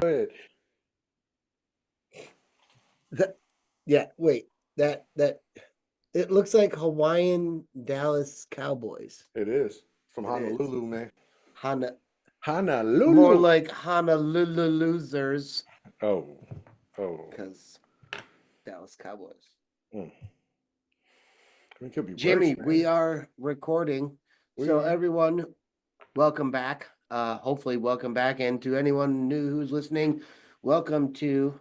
ahead. Wait. That it looks like Hawaiian Dallas Cowboys. It is from It is. Honolulu, man. Hana More Honolulu. like Honolulu losers Oh, oh. because Dallas Cowboys. Mm. It could be worse, Jimmy, man. we are recording. We So are. everyone, welcome back. Hopefully welcome back. And to anyone new who's listening, welcome to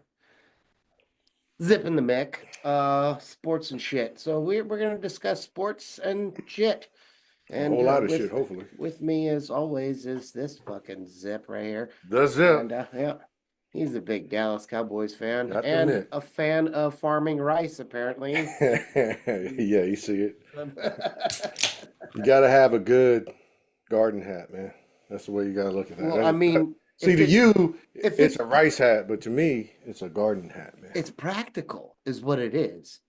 Zipping the Mick, sports and shit. So we're gonna discuss sports and shit. A And whole lot of shit, hopefully. with me as always is this fucking Zip right here. The zip. And yeah, he's a big Dallas Cowboys fan Got the and Mick. a fan of farming rice, apparently. Yeah, you see it. You got to have a good garden hat, man. That's the way you got to look at Well, I that. mean, See, to you, if it's a rice hat, but to me, it's a garden hat, man. it's practical, is what it is.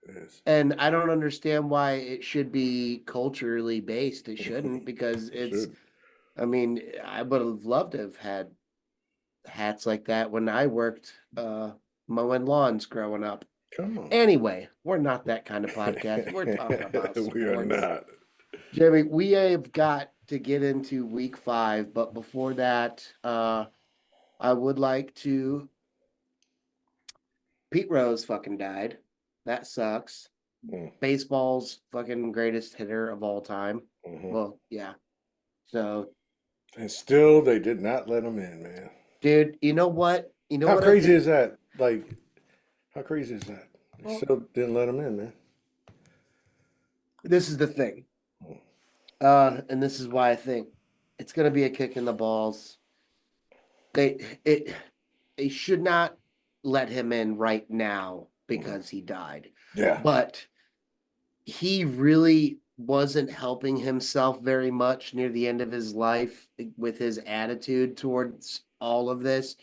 It is. And I don't understand why it should be culturally based. It shouldn't, because It it's, should. I mean, I would have loved to have had hats like that when I worked mowing lawns growing up. Come on. Anyway, we're not that kind of podcast. We're talking about We are sports. not. Jimmy, we have got to get into week 5, but before that, I would like to. Pete Rose fucking died. That sucks. Mm. Baseball's fucking greatest hitter of all time. Mm-hmm. Well, yeah. So, And still, they did not let him in, man. dude, you know what? You know How what I crazy think? is that? Like, how crazy is that? They Well, still didn't let him in, man. this is the thing. Mm. And this is why I think it's gonna be a kick in the balls. It they should not let him in right now Mhm. because he died. Yeah. But he really wasn't helping himself very much near the end of his life with his attitude towards all of this.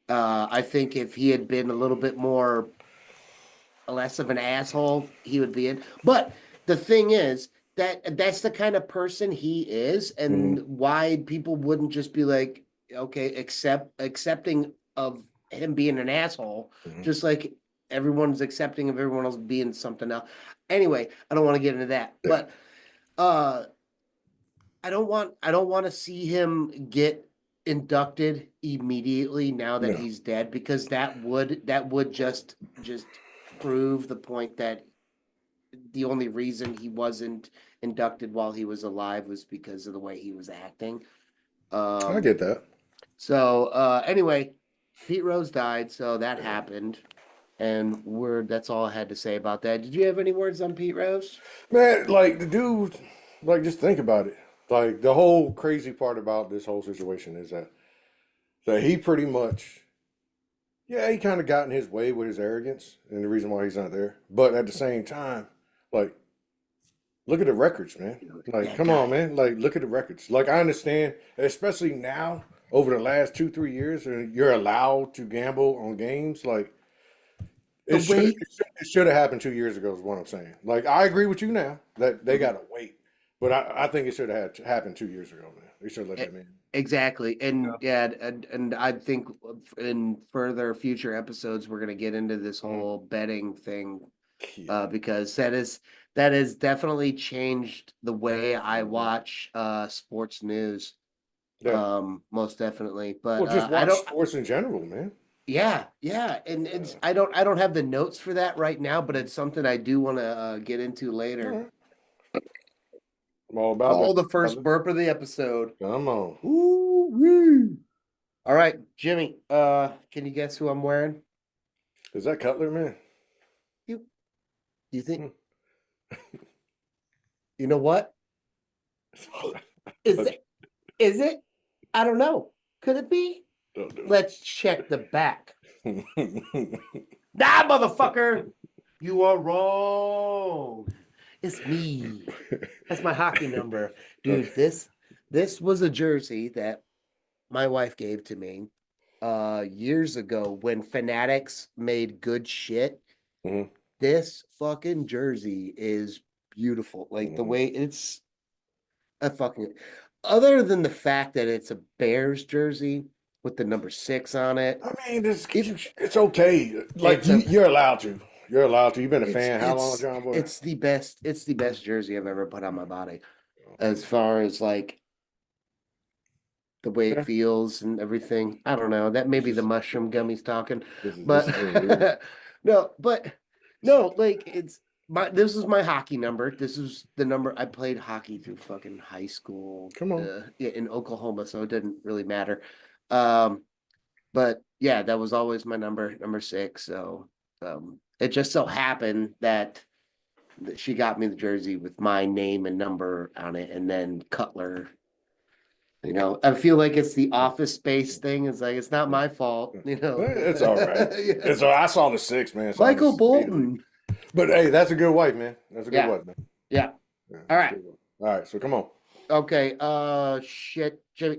I think if he had been a little bit more less of an asshole, he would be in. But the thing is that that's the kind of person he is, and Mhm. why people wouldn't just be like, okay, accepting of him being an asshole, Mhm. just like everyone's accepting of everyone else being something else. Anyway, I don't want to get into that, Yeah. but uh I don't want to see him get inducted immediately now that No. he's dead, because that would just prove the point that the only reason he wasn't inducted while he was alive was because of the way he was acting. I Um get that. so anyway, Pete Rose died, so that Yeah. happened. And that's all I had to say about that. Did you have any words on Pete Rose? Man, like the dude, like just think about it. Like the whole crazy part about this whole situation is that he pretty much, yeah, he kind of got in his way with his arrogance and the reason why he's not there. But at the same time, like look at the records, man. Dude, Like, that come on, guy. man. Like, look at the records. Like, I understand, especially now over the last 2, 3 years, and you're allowed to gamble on games. Like, The way it should have happened 2 years ago. Is what I'm saying. Like, I agree with you now that they got to wait, but I think it should have happened 2 years ago, man. They should have let E- them in. Exactly. And Yeah. yeah, and I think in further future episodes we're gonna get into this Mhm. whole betting thing, Yeah. because that has definitely changed the way I Mhm. watch sports news. Yeah. Most definitely. But Well, just I watch don't sports in general, man. yeah, and it's Yeah. I don't have the notes for that right now, but it's something I do want to get into All later. right. I'm all about that, Oh, the first brother. burp of the episode. Come on. Ooh. All right, Jimmy, can you guess who I'm wearing? Is that Cutler, man? You you think Hmm. you know what? Is Okay. it is it? I don't know. Could it be? Don't do Let's check the back. it. Nah, motherfucker. You are wrong. It's me. That's my hockey number. Okay. Dude, this was a jersey that my wife gave to me years ago when Fanatics made good shit. Mhm, This fucking jersey is beautiful. Like the mhm. way it's a fucking, other than the fact that it's a Bears jersey, with the number 6 on it. I mean, It it's okay. Like it's a you're allowed to. You're allowed to. You've been a it's fan how long, it's John Boy? it's the best jersey I've ever put on my body. As far as like the way it Yeah, feels and everything. I don't know. That may it's be the just mushroom gummies talking, this but is overrated. no, but no, like it's this is my hockey number. This is the number I played hockey through fucking high school Come on. yeah, in Oklahoma, so it didn't really matter. Um, but yeah, that was always my number 6. So it just so happened that she got me the jersey with my name and number on it, and then Cutler. I feel like it's the Office Space thing. It's like it's not my fault. It's all right. Yeah. It's all, I saw the 6, man. So I Michael just immediately. Bolton. But hey, that's a good wife, man. That's a good Yeah, wife, man. yeah. Yeah, All that's a right. good wife. All right, so come on. Okay. Shit, Jimmy.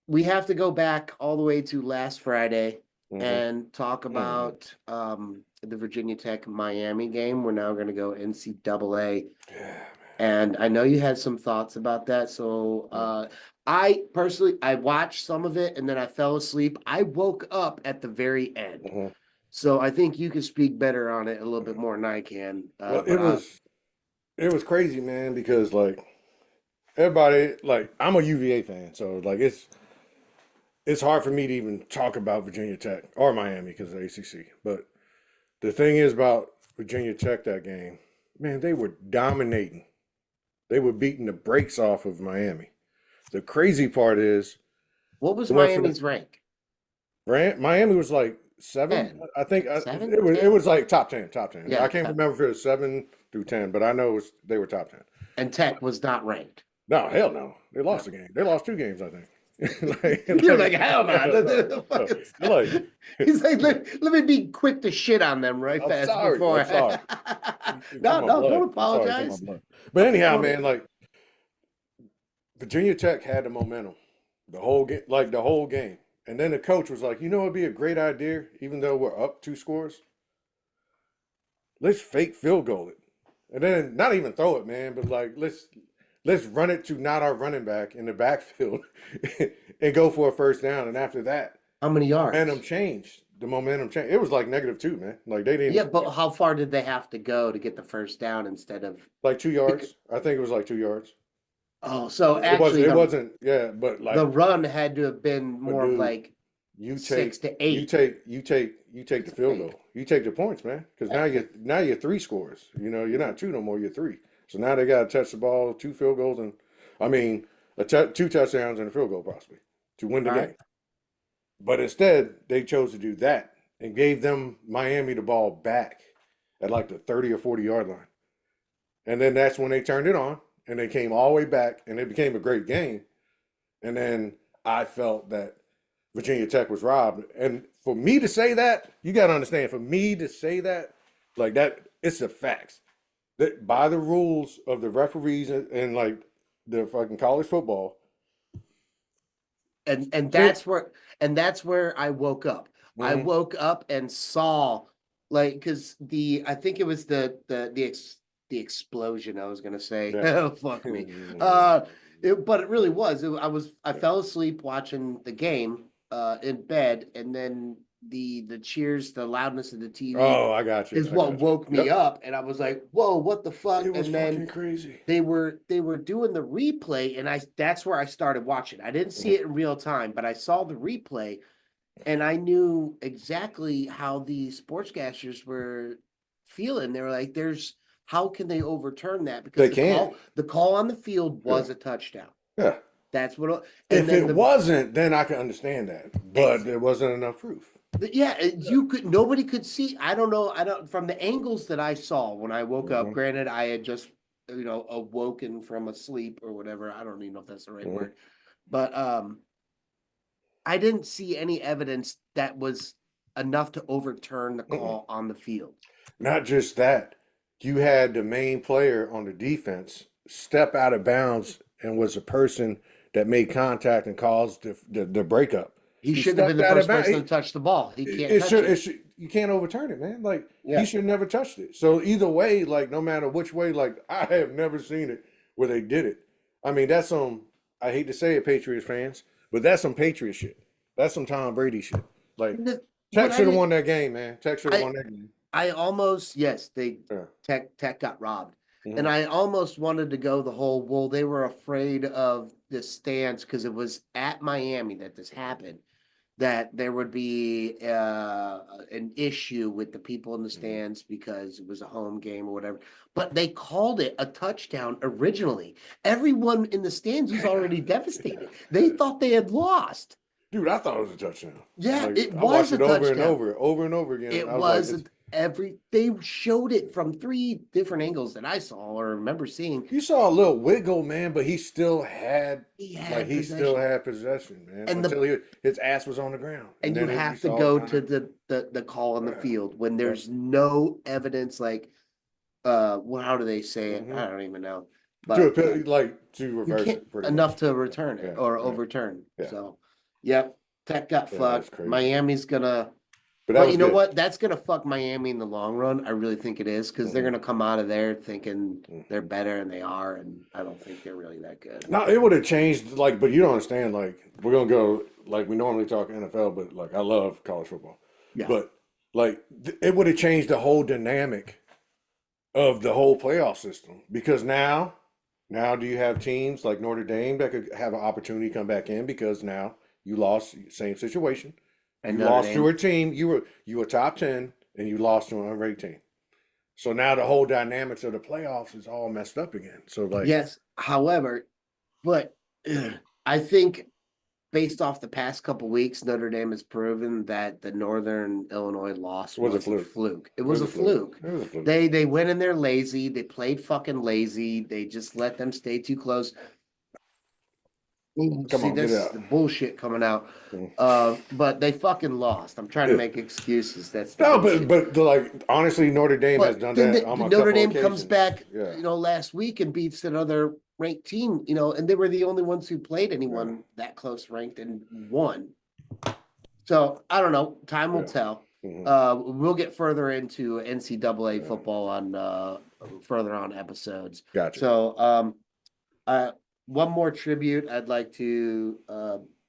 We have to go back all the way to last Friday Hmm. and talk Hmm. about the Virginia Tech Miami game. We're now going to go NCAA. Yeah, And I know you had some thoughts about that. So man. I personally I watched some of it and then I fell asleep. I woke up at the very end. Mhm. So I think you can speak better on it a little bit more than I can. Well, But I it was crazy, man, because like everybody, like I'm a UVA fan, so like it's hard for me to even talk about Virginia Tech or Miami because of the ACC. But the thing is about Virginia Tech that game, man, they were dominating. They were beating the brakes off of Miami. The crazy part is what was it went from Miami's rank? Miami was like 7. 10. I think Seven? it 10? was like top 10, top 10. I Yeah. can't remember if it was 7 through 10, but I know they were top 10. And Tech was not ranked. No, hell no. They No. lost the game. They lost 2 games, I think. You're like, hell no. like, He's like, let me be quick to shit on them right I'm fast sorry. before. I'm sorry. It's in No, my no, blood. don't I'm sorry. It's in my apologize. blood. But anyhow, Don't- man, like Virginia Tech had the momentum, the whole game, like the whole game. And then the coach was like, it'd be a great idea, even though we're up 2 scores. Let's fake field goal it, and then not even throw it, man. But like, let's run it to not our running back in the backfield, and go for a first down. And after that, How many momentum yards? changed. The momentum changed. It was like -2, man. Like they Yeah, didn't but how far did they have to go to get the first down instead of like two pick? yards. I think it was like 2 yards. Oh, so It was. actually It wasn't. Yeah, but the like, run had to have been but more of dude, like you six take to you eight. take you take you take It's the a field fake. goal. You take the points, man. Because Uh, now you're 3 scores. You're not 2 no more. You're 3. So now they got to touch the ball, 2 field goals, and I mean 2 touchdowns and a field goal possibly to win the All right. game. But instead, they chose to do that and gave them Miami the ball back at like the 30 or 40 yard line. And then that's when they turned it on and they came all the way back and it became a great game. And then I felt that Virginia Tech was robbed. And for me to say that, you got to understand, for me to say that, like that, it's the facts. That by the rules of the referees and like the fucking college football, and Virginia, that's where I woke up. I mhm, woke up and saw like because I think it was the explosion I was gonna say. yeah. Oh fuck me. But it really was. I fell asleep watching the game in bed, and then the cheers, the loudness of the TV Oh, I got you. is I what got you. woke me Yep. up, and I was like, "Whoa, what the fuck?" It was And then fucking crazy. they were doing the replay, and that's where I started watching. I didn't see Mhm. it in real time, but I saw the replay, and I knew exactly how the sportscasters were feeling. They were like, "There's how can they overturn that?" Because They the can. call on the field Yeah. was a touchdown. Yeah. That's what. And If then it wasn't, then I can understand that. But ex, there wasn't enough proof. yeah, you could nobody could see. I don't know. I don't from the angles that I saw when I woke up. Hmm. Granted, I had just awoken from a sleep or whatever. I don't even know if that's the right Hmm. word, but I didn't see any evidence that was enough to overturn the Mm-mm. call on the field. Not just that, you had the main player on the defense step out of bounds and was a person that made contact and caused the breakup. He He shouldn't have been stepped the out of first bounds. person to touch the ball. He can't touch It it. should you can't overturn it, man. Like he Yeah. should never touched it. So either way, like no matter which way, like I have never seen it where they did it. I mean, that's I hate to say it, Patriots fans, But that's some Patriot shit. That's some Tom Brady shit. Like What Tech I should have did, won that game, man. Tech should have I won that game. I almost, yes, they Yeah. Tech got robbed. And Hmm. I almost wanted to go the whole, well, they were afraid of this stance because it was at Miami that this happened, that there would be an issue with the people in the stands because it was a home game or whatever. But they called it a touchdown originally. Everyone in the stands was already devastated. They thought they had lost. Dude, I thought it was a touchdown. Yeah, Like it I was watched a it touchdown. over and over again. It I was like, was they showed it from three different angles that I saw or remember seeing. you saw a little wiggle, man, but he still had He had possession. possession, man, And until his ass was on the ground, and you then you have to saw it go kind to of. the call on the Yeah, field when yeah. there's no evidence, like well, how do they say it? Hmm. I don't even know. To But like to you reverse can't it, pretty enough much. to return it Yeah, or yeah, overturn. yeah, So yep, Tech got yeah. That's fucked. crazy, Miami's gonna. but that But was you know good. what? That's gonna fuck Miami in the long run. I really think it is because they're Hmm. gonna come out of there thinking they're better and they are, and I don't think they're really that good. No, it would have changed. Like, but you don't understand. Like, we're gonna go like we normally talk NFL, but like I love college football, Yeah. but like it would have changed the whole dynamic of the whole playoff system because now do you have teams like Notre Dame that could have an opportunity to come back in because now you lost same situation. And You Notre lost to Dame. a team, you were top 10 and you lost to an unranked team. So now the whole dynamics of the playoffs is all messed up again. So like Yes. However, but I think based off the past couple weeks, Notre Dame has proven that the Northern Illinois loss it was a was a fluke. fluke. It It was was a a fluke. fluke. It was a fluke. They went in there lazy. They played fucking lazy. They just let them stay too close. Ooh, Come see, on, get this it is out. the bullshit coming out. Mm. But they fucking lost. I'm trying to Yeah. make excuses. That's the No, bullshit. like honestly, Notre Dame has But done then that on the a Notre couple Dame comes occasions. back, Yeah, last week and beats another ranked team, and they were the only ones who played yeah, anyone that close ranked and won. So I don't know. Time will yeah. tell. Hmm. We'll get further into NCAA Yeah. football on further on episodes. Gotcha. So uh, one more tribute. I'd like to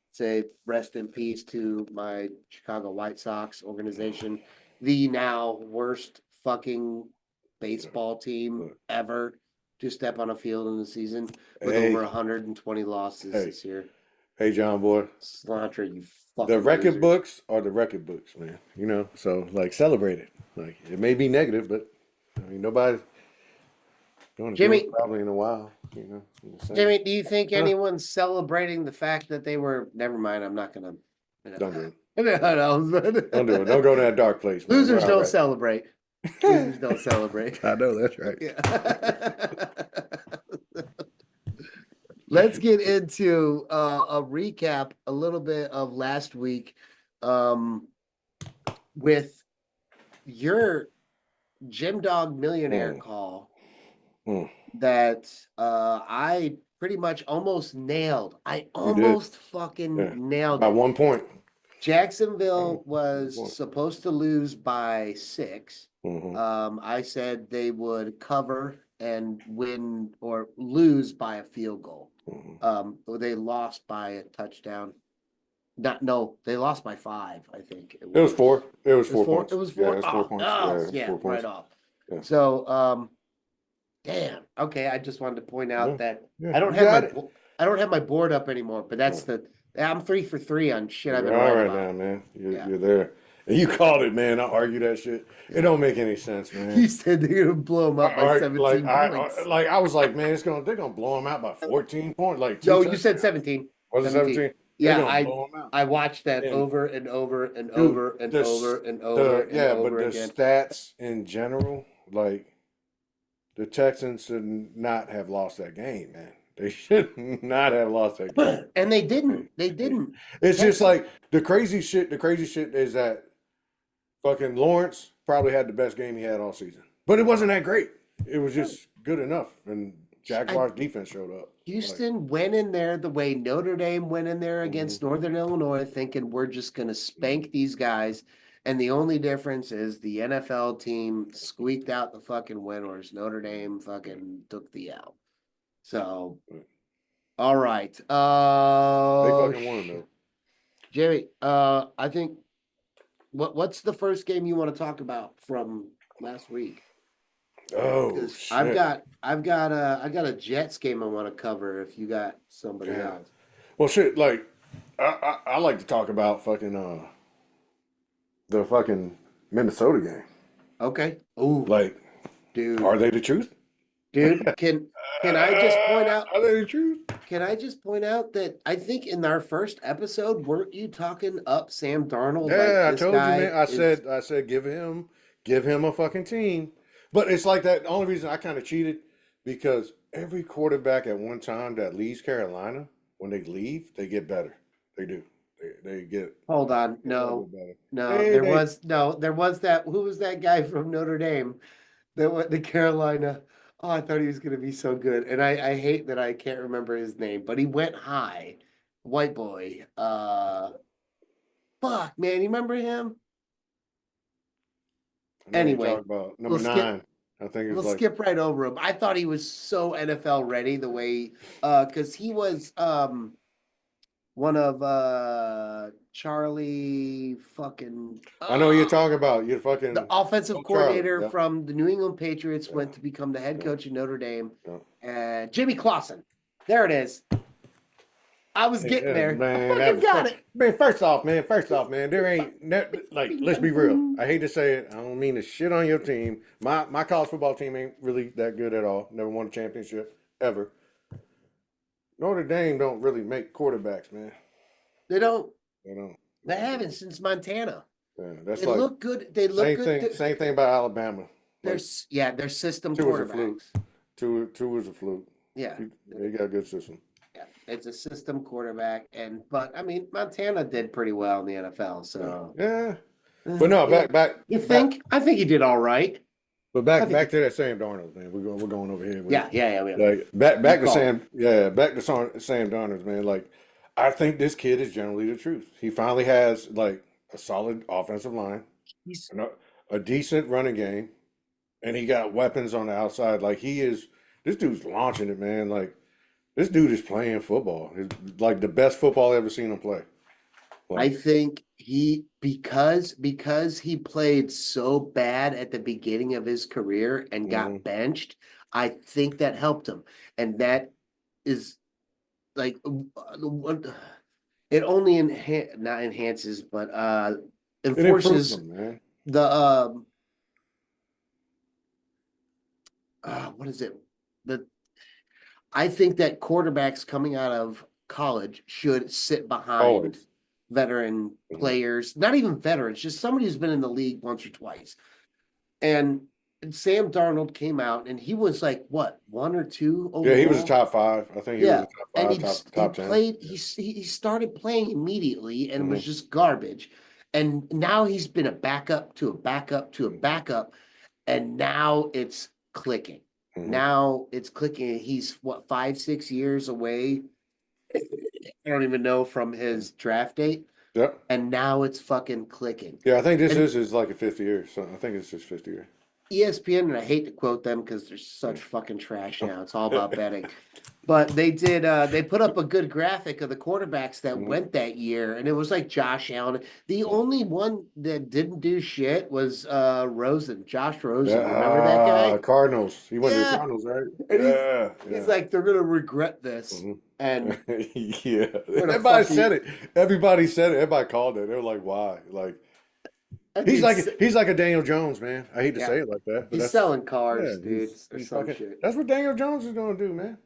say rest in peace to my Chicago White Sox organization, the now worst fucking baseball team Look, ever to step on a field in the season with over hey, 120 losses hey, this year. hey, John boy. Slanter, you The fucking record losers. books are the record books, man. So like celebrate it. Like it may be negative, but I mean nobody's going to do it Jimmy, probably in a while. I'm just saying. Jimmy, do you think Huh? anyone's celebrating the fact that they were? Never mind. I'm not gonna. Don't do it. Don't do it. Don't No. go to that dark place, man. We're Losers all don't right. celebrate. Losers don't celebrate. I know that's right. Yeah. Let's get into a recap a little bit of last week with your Gym Dog Millionaire Mm, call mm. that I pretty much almost nailed. I You did. almost fucking Yeah. nailed By it. 1 point. Jacksonville One was point. supposed to lose by 6. Mm-hmm. I said they would cover and win or lose by a field goal. Mm-hmm. They lost by a touchdown. Not no, they lost by 5, I think it It was was. 4. It was It was 4 4. It points. was Yeah, it 4. was 4 points. Yeah, Oh, it was yeah, 4 points. right off. Yeah. So, damn. Okay, I just wanted to point out Yeah. that Yeah. I don't You have got it. I don't have my board up anymore, but that's Yeah. I'm 3 for 3 on shit I've You're been all right right about. now, man. You're, Yeah. you're there. And you called it, man. I argue that shit. It don't make any sense, man. You said they're gonna blow them up by 17 points. I was like, man, they're gonna blow them out by 14 points, like two No, you said touchdowns. 17. Was it 17. 17? They're Yeah, gonna blow them out. I watched that And over and over and dude, over and the over and over and but over the again. stats in general, like the Texans should not have lost that game, man. They should not have lost that game. And they didn't. They didn't. It's just Texas, like the crazy shit. The crazy shit is that fucking Lawrence probably had the best game he had all season, but it wasn't that great. It was just good enough, and Jaguars defense showed up. Houston went in there the way Notre Dame went in there against Northern Illinois, thinking we're just going to spank these guys. And the only difference is the NFL team squeaked out the fucking win, whereas Notre Dame fucking took the L. So, All right. They fucking won though. Jamie, I think what's the first game you want to talk about from last week? Oh Because shit. I got a Jets game I want to cover if you got somebody Yeah. else. Well, shit. Like, I like to talk about fucking the fucking Minnesota game. Okay. Oh, Like, are dude. they the truth? Dude, can I just point out Are they the truth? can I just point out that I think in our first episode, weren't you talking up Sam Darnold like Yeah, I this told you, man. guy is I said, give him a fucking team. But it's like that. The only reason I kind of cheated because every quarterback at one time that leaves Carolina, when they leave, they get better. They do. They get hold on, a little no, bit better. no, there was that who was that guy from Notre Dame that went to Carolina? Oh, I thought he was gonna be so good. And I hate that I can't remember his name, but he went high. White boy. Fuck, man, you remember him? I know what you're Anyway, talking about. Number let's skip 9. I think it we'll was like, skip right over him. I thought he was so NFL ready the way because he was one of Charlie fucking I know what you're talking about. You're the fucking offensive oh, Charlie. coordinator Yep. from the New England Patriots Yeah. went to become the head Yeah. coach of Notre Dame. Yeah. Jimmy Clausen. There it is. I was getting Yeah, there. I man, that fucking was got it. man. First off, man, there ain't like. Let's be real. I hate to say it. I don't mean to shit on your team. My college football team ain't really that good at all. Never won a championship ever. Notre Dame don't really make quarterbacks, man. They don't. They don't. They haven't since Montana. Yeah, that's They like look good. They look same good. thing. Same thing about Alabama. They're Like yeah, they're system two is a fluke. quarterbacks. Two is a fluke. Yeah. They got a good system. Yeah, it's a system quarterback, but I mean Montana did pretty well in the NFL. Yeah, So, yeah. But no, yeah, you back. think? I think he did all right. But I think, back to that Sam Darnold, man. We're going over here with it. yeah. Like You back to called it. Sam, yeah, back to Sam Darnold, man. Like I think this kid is generally the truth. He finally has like a solid offensive line, He's and a decent running game, and he got weapons on the outside. Like he is, this dude's launching it, man. Like this dude is playing football. It's like the best football I ever seen him play. I Like, think he because he played so bad at the beginning of his career and got mhm. benched. I think that helped him, and that is like it only not enhances, but It improves enforces him, man. the what is it? The I think that quarterbacks coming out of college should sit behind Always. veteran Mhm. players, not even veterans, just somebody who's been in the league once or twice. And Sam Darnold came out and he was like what, one or two Yeah, he was a overall? top 5. I think he was a Yeah. top And 5, he top 10. played, he started playing immediately and was Hmm. just garbage. And now he's been a backup to a backup to a backup, and now it's clicking. Hmm. Now it's clicking. He's what, 5, 6 years away. I don't even know from his draft date, Yeah. and now it's fucking clicking. Yeah, I think this And is his like a 50 year. So I think it's his 50 year. ESPN, and I hate to quote them because they're such Mm. fucking trash now. It's all about betting. But they put up a good graphic of the quarterbacks that Mhm. went that year, and it was like Josh Allen. The only one that didn't do shit was Rosen, Josh Yeah, Rosen. Remember that guy? Cardinals. He went to the Yeah. Cardinals, right? And Yeah, he's yeah. like, they're gonna regret this. Mhm. And Yeah. we're gonna Everybody said fucking it. Everybody said it. Everybody called it. They were like, "Why?" Like that dude's he's like a Daniel Jones, man. I hate to yeah, say it like that, but he's that's selling yeah. cars, dude, or He's some fucking. shit. That's what Daniel Jones is gonna do, man.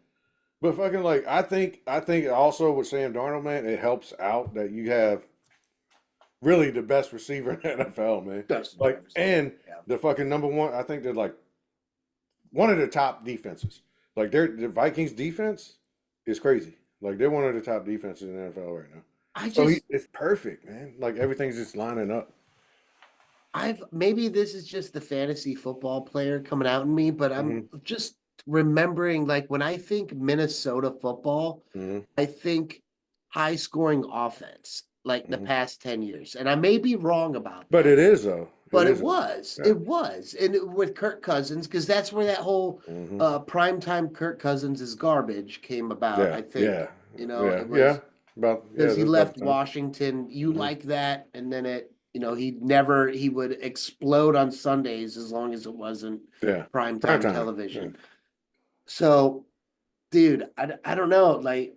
But fucking like I think also with Sam Darnold, man, it helps out that you have really the best receiver in the NFL, man. Best Like, I've ever seen. and Yeah. the fucking number one, I think they're like one of the top defenses. Like, the Vikings defense is crazy. Like, they're one of the top defenses in the NFL right now. I So just it's perfect, man. Like, everything's just lining up. I've maybe this is just the fantasy football player coming out in me, but I'm Hmm. just remembering like when I think Minnesota football, Hmm. I think high scoring offense like the Hmm. past 10 years. And I may be wrong about But that. it is though. It But is a lot. Yeah. it was, and with Kirk Cousins, because that's where that whole Hmm. primetime Kirk Cousins is garbage came about. Yeah. I think Yeah. it Yeah. was About yeah. because he That's about left the time. Washington. You Hmm. like that, and then he would explode on Sundays as long as it wasn't Yeah. Prime primetime time. Yeah. television. So, dude, I don't know, like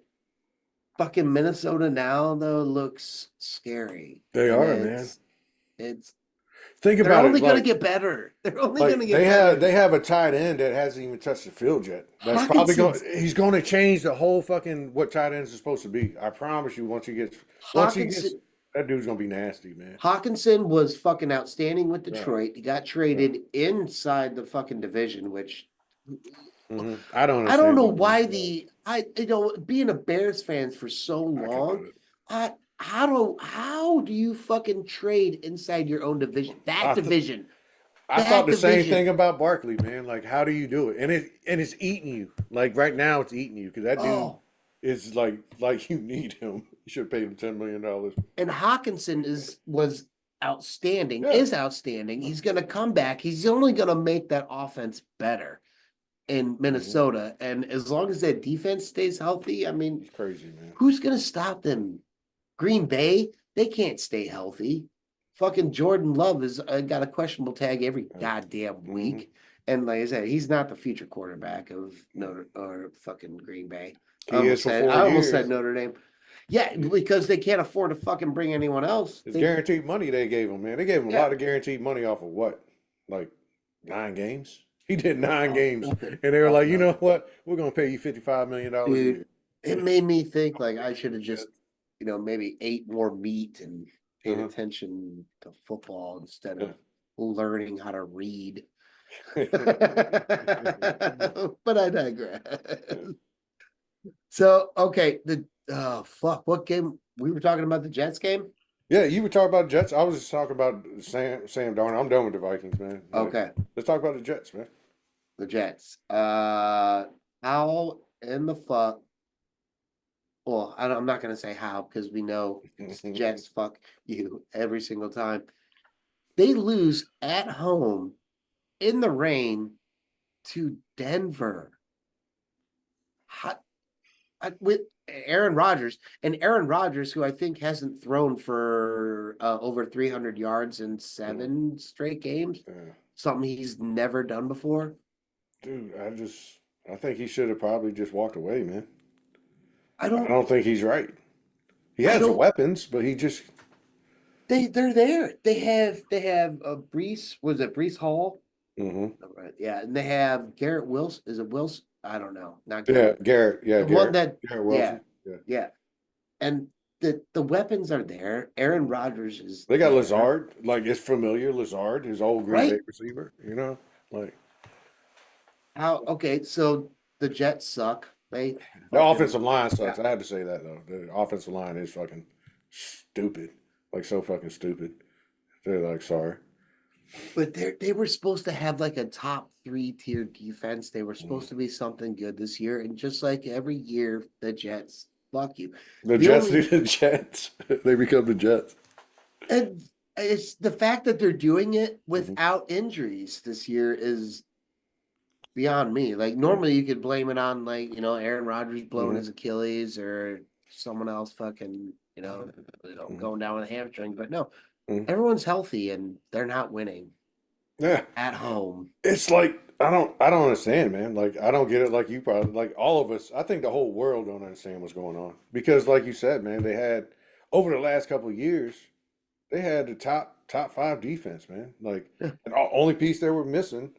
fucking Minnesota now though looks scary, They and are, man. it's Think they're about it. only gonna get better. They're only gonna Like get better. they have a tight end that hasn't even touched the field yet. That's probably going. Hawkinson's He's going to change the whole fucking what tight ends are supposed to be. I promise you. Once he gets, Hawkinson that dude's gonna be nasty, man. Hawkinson was fucking outstanding with Yeah. Detroit. He got Yeah. traded inside the fucking division, which I don't I don't understand know that one. why being a Bears fans for so I can long, do it. I how do you fucking trade inside your own division? I th I thought That the same division. thing about Barkley, man. Like, how do you do it? And it's eating you. Like right now, it's eating you because that dude Oh, is like you need him. You should have paid him $10 million. and Hawkinson was outstanding, Yeah. is outstanding. He's gonna come back. He's only gonna make that offense better in Hmm. Minnesota. And as long as that defense stays healthy, I mean, It's crazy, man. who's gonna stop them? Green Bay, they can't stay healthy. Fucking Jordan Love has got a questionable tag every goddamn Mm-hmm. week. And like I said, he's not the future quarterback of Notre or fucking Green Bay. He is for I four almost said years. Notre Dame. Yeah, because they can't afford to fucking bring anyone else. It's guaranteed money they gave him, man. They gave him a Yeah. lot of guaranteed money off of what? Like 9 games? He did 9 games. Nothing. And they were like, you know Nothing. what? We're gonna pay you $55 million a Dude, year. it made me think like I should have Yeah. just, maybe ate more meat and paid Uh-huh. attention to football instead Yeah. of learning how to read. Yeah. But I digress. So, okay, oh fuck, what game we were talking about, the Jets game? Yeah, you were talking about Jets. I was just talking about Sam Darnold. I'm done with the Vikings, man. Like, Okay, let's talk about the Jets, man. the Jets. How in the fuck? Well, I'm not gonna say how because we know Jets fuck you every single time. They lose at home in the rain to Denver. How, with Aaron Rodgers, and Aaron Rodgers, who I think hasn't thrown for over 300 yards in Mm, 7 straight games, yeah. something he's never done before. Dude, I think he should have probably just walked away, man. I I don't, don't think he's right. He I has the don't. weapons, but he just They're there. They have a Brees. Was it Brees Hall? hmm. Right, yeah, and they have Garrett Wilson. Is it Wilson? I don't know. Not Yeah, Garrett. Garrett. Yeah, The one that, Garrett yeah, Wilson. Yeah. yeah, and the weapons are there. Aaron Rodgers is They got there, Lazard, like it's familiar. Lazard, his old Green Bay right? receiver. You know, like How? Okay, so the Jets suck. They the fucking offensive line yeah. sucks. I had to say that though. The offensive line is fucking stupid. Like so fucking stupid. They're like sorry. But they were supposed to have like a top 3 tier defense. They were Mm. supposed to be something good this year, and just like every year, the Jets fuck you. The The Jets do only the Jets. They become the Jets. and it's the fact that they're doing it Hmm. without injuries this year is beyond me. Like Yeah. normally you could blame it on like, Aaron Rodgers blowing Hmm. his Achilles or someone else fucking, Hmm. going down with a hamstring. But no, Hmm. everyone's healthy and they're not winning Yeah. at home. It's like I don't understand, man. Like I don't get it like you probably like all of us. I think the whole world don't understand what's going on. Because like you said, man, they had over the last couple of years, they had the top five defense, man. Like Yeah. and the only piece they were missing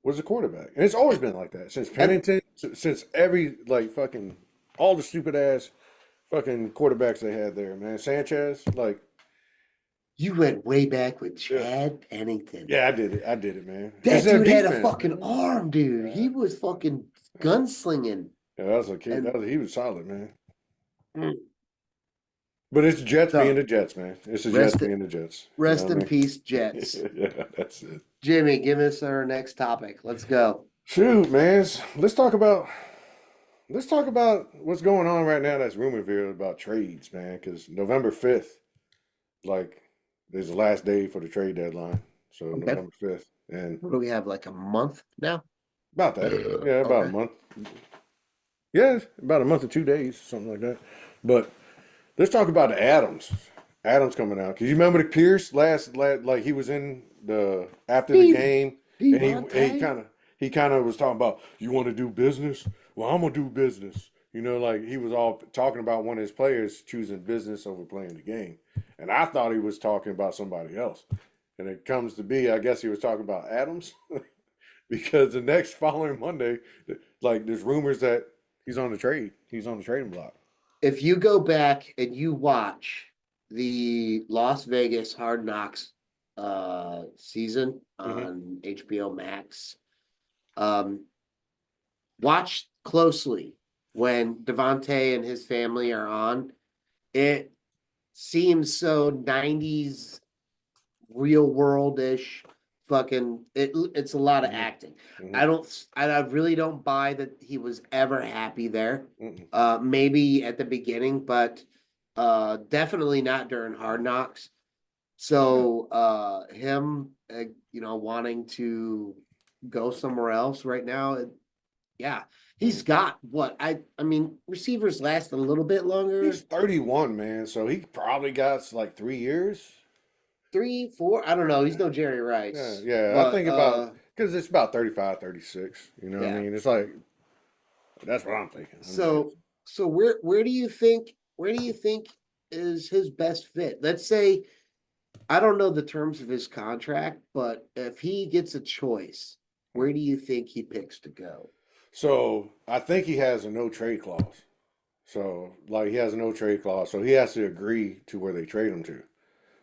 was the quarterback. And it's always been like that. Since And Pennington, since every like fucking all the stupid ass fucking quarterbacks they had there, man. Sanchez, like you went way back with yeah, Chad Pennington. yeah, I did it. I did it, man. It's That their dude had a defense, fucking man. arm, dude. Yeah, He was fucking yeah. gunslinging. Yeah, that was a kid. And He was solid, man. mm, But it's the Jets being so the Jets, man. It's the Jets rest being the Jets. You know rest what in I peace, mean? Jets. Yeah, that's it. Jimmy, give us our next topic. Let's go. Shoot, man. Let's talk about what's going on right now. That's rumorville about trades, man. Because November 5th, like is the last day for the trade deadline, so Okay. November 5th, and What do we have? Like a month now? about that. Yeah, about a Okay. month. Yeah, about a month or 2 days, something like that. But let's talk about the Adams. Adams coming out. Cause you remember the Pierce last like he was in the after the Steve game, and he Devontae. kind of was talking about, you want to do business? Well, I'm gonna do business. Like he was all talking about one of his players choosing business over playing the game, and I thought he was talking about somebody else. And it comes to be, I guess he was talking about Adams, because the next following Monday, like there's rumors that he's on the trade. He's on the trading block. If you go back and you watch the Las Vegas Hard Knocks season Hmm. on HBO Max, um, watch closely when Devontae and his family are on. It seems so 90s real world-ish fucking it's a lot of Hmm. acting. Hmm. I really don't buy that he was ever happy there. Hmm. Maybe at the beginning, but definitely not during Hard Knocks. Yeah. So him wanting to go somewhere else right now, yeah. He's Hmm. got what I mean, receivers last a little bit He's longer. 31, man, so he probably got like 3 years. 3, 4, I don't know. He's no Jerry Yeah, Rice. yeah. I But think about, because it's about 35, 36. You know what I yeah. mean? It's like, that's what I'm thinking. I'm just So guessing. so where do you think is his best fit? Let's say I don't know the terms of his contract, but if he gets a choice, where do you think he picks to go? So I think he has a no trade clause. So like he has a no trade clause, so he has to agree to where they trade him to.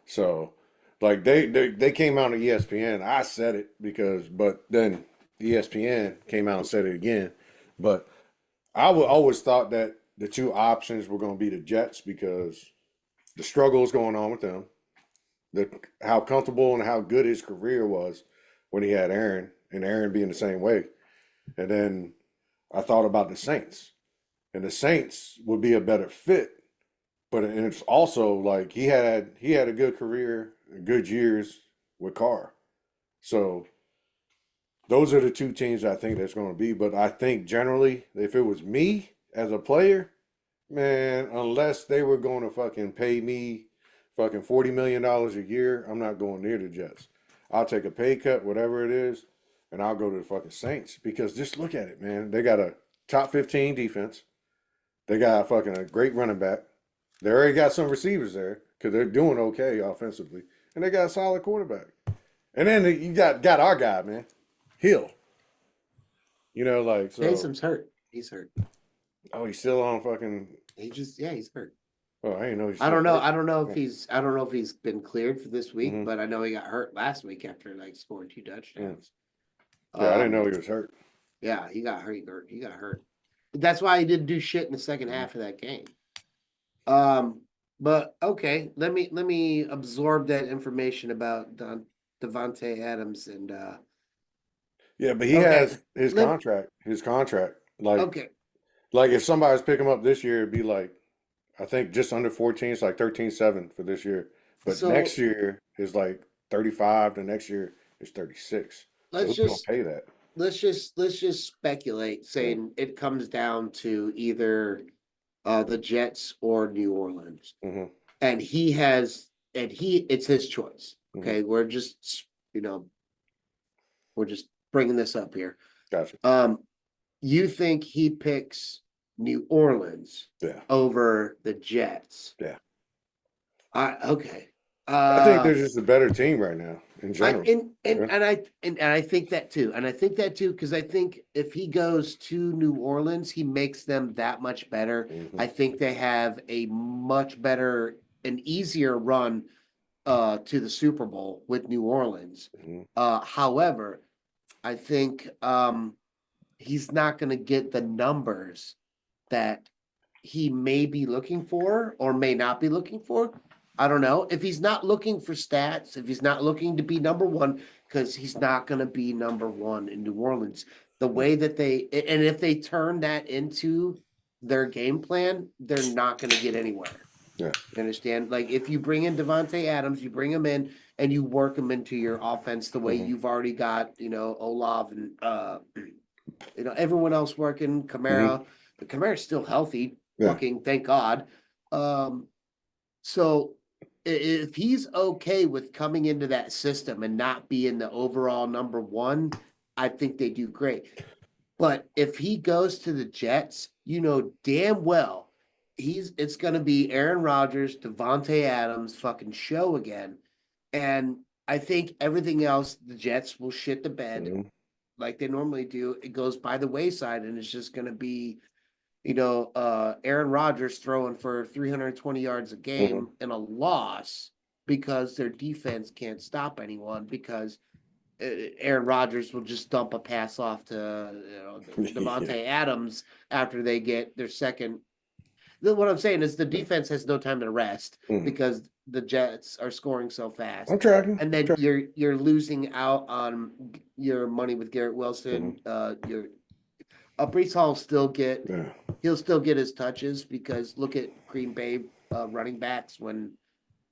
So, like they came out on ESPN. I said it but then ESPN came out and said it again. But I would always thought that the two options were going to be the Jets because the struggles going on with them, the how comfortable and how good his career was when he had Aaron, and Aaron being the same way. And then I thought about the Saints, and the Saints would be a better fit. But it's also like he had a good career, good years with Carr. So those are the two teams I think that's going to be. But I think generally, if it was me as a player, man, unless they were going to fucking pay me fucking $40 million a year, I'm not going near the Jets. I'll take a pay cut, whatever it is, and I'll go to the fucking Saints because just look at it, man. They got a top 15 defense. They got fucking a great running back. They already got some receivers there because they're doing okay offensively, and they got a solid quarterback. And then you got our guy, man, Hill. Like so. Taysom's hurt. He's hurt. Oh, he's still on fucking. He's hurt. Oh, I didn't know he's I still don't know. hurt. I don't know if Yeah. he's been cleared for this week, Hmm. but I know he got hurt last week after like scoring 2 Mm. touchdowns. Yeah, I didn't know Um, he was hurt. yeah, he got hurt. He got hurt. That's why he didn't do shit in the second Hmm. half of that game. Um, but okay, let me absorb that information about Devontae Adams and Yeah, but he okay. has his Let contract. His contract, like, okay. if somebody's pick him up this year, it'd be like, I think just under 14. It's like 13-7 for this year. But next So year is like 35. The next year is 36. So let's who's gonna just pay that? let's just speculate, Yeah. saying it comes down to either the Jets or New Orleans. Hmm. And it's his choice. Hmm. Okay, you know, we're just bringing this up here. Gotcha. Um, you think he picks New Orleans Yeah. over the Jets? Yeah. I okay. I think Uh they're just a better team right now in I general. and and, Yeah. and I think that too. And I think that too, because I think if he goes to New Orleans, he makes them that much better. Hmm. I think they have a much better an easier run to the Super Bowl with New Orleans. Hmm. However, I think he's not going to get the numbers that he may be looking for or may not be looking for. I don't know. If he's not looking for stats, if he's not looking to be number one, because he's not going to be number one in New Orleans. The way that if they turn that into their game plan, they're not going to get anywhere. Yeah. You understand? Like if you bring in Devontae Adams, you bring him in and you work him into your offense the way Hmm. you've already got, Olave and everyone else working. Hmm. Kamara's still healthy. Yeah. Fucking thank God. Um, so if he's okay with coming into that system and not being the overall number one, I think they do great. But if he goes to the Jets, you know damn well it's gonna be Aaron Rodgers, Devontae Adams fucking show again. And I think everything else, the Jets will shit the bed Hmm. like they normally do. It goes by the wayside and it's just gonna be, Aaron Rodgers throwing for 320 yards a Hmm. game in a loss because their defense can't stop anyone because Aaron Rodgers will just dump a pass off to Yeah. Devontae Adams after they get their second. What I'm saying is the defense has no time to rest Hmm. because the Jets are scoring so I'm fast, tracking. and I'm then tracking. you're losing out on your money with Garrett Hmm. Wilson. Your Brees Hall still get Yeah. he'll still get his touches because look at Green Bay running backs when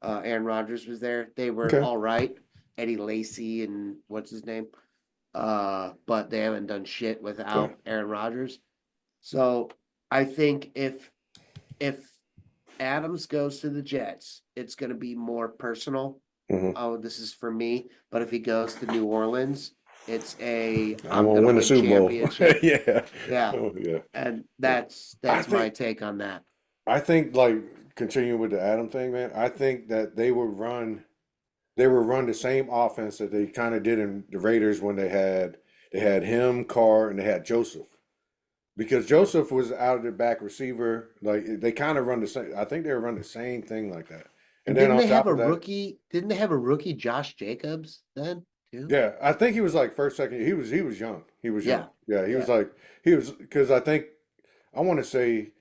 Aaron Rodgers was there. They were Okay. all right. Eddie Lacy and what's his name? But they haven't done shit Okay. without Aaron Rodgers. So I think if Adams goes to the Jets, it's going to be more personal. Hmm. Oh, this is for me. But if he goes to New Orleans, it's I'm I'm gonna going to win the win Super Bowl. championship. Yeah. Yeah, Oh, yeah. and Yeah. I that's my think take on that. I think like continuing with the Adam thing, man. I think that they would run the same offense that they kind of did in the Raiders when they had him, Carr, and they had Joseph. Because Joseph was out of the back receiver, like they kind of run the same. I think they run the same thing like that. And And then didn't on they have top a of that, rookie? Didn't they have a rookie, Josh Jacobs, then too? yeah, I think he was like first, second. He was young. He was young. Yeah, Yeah, he was yeah. like he was because I want to say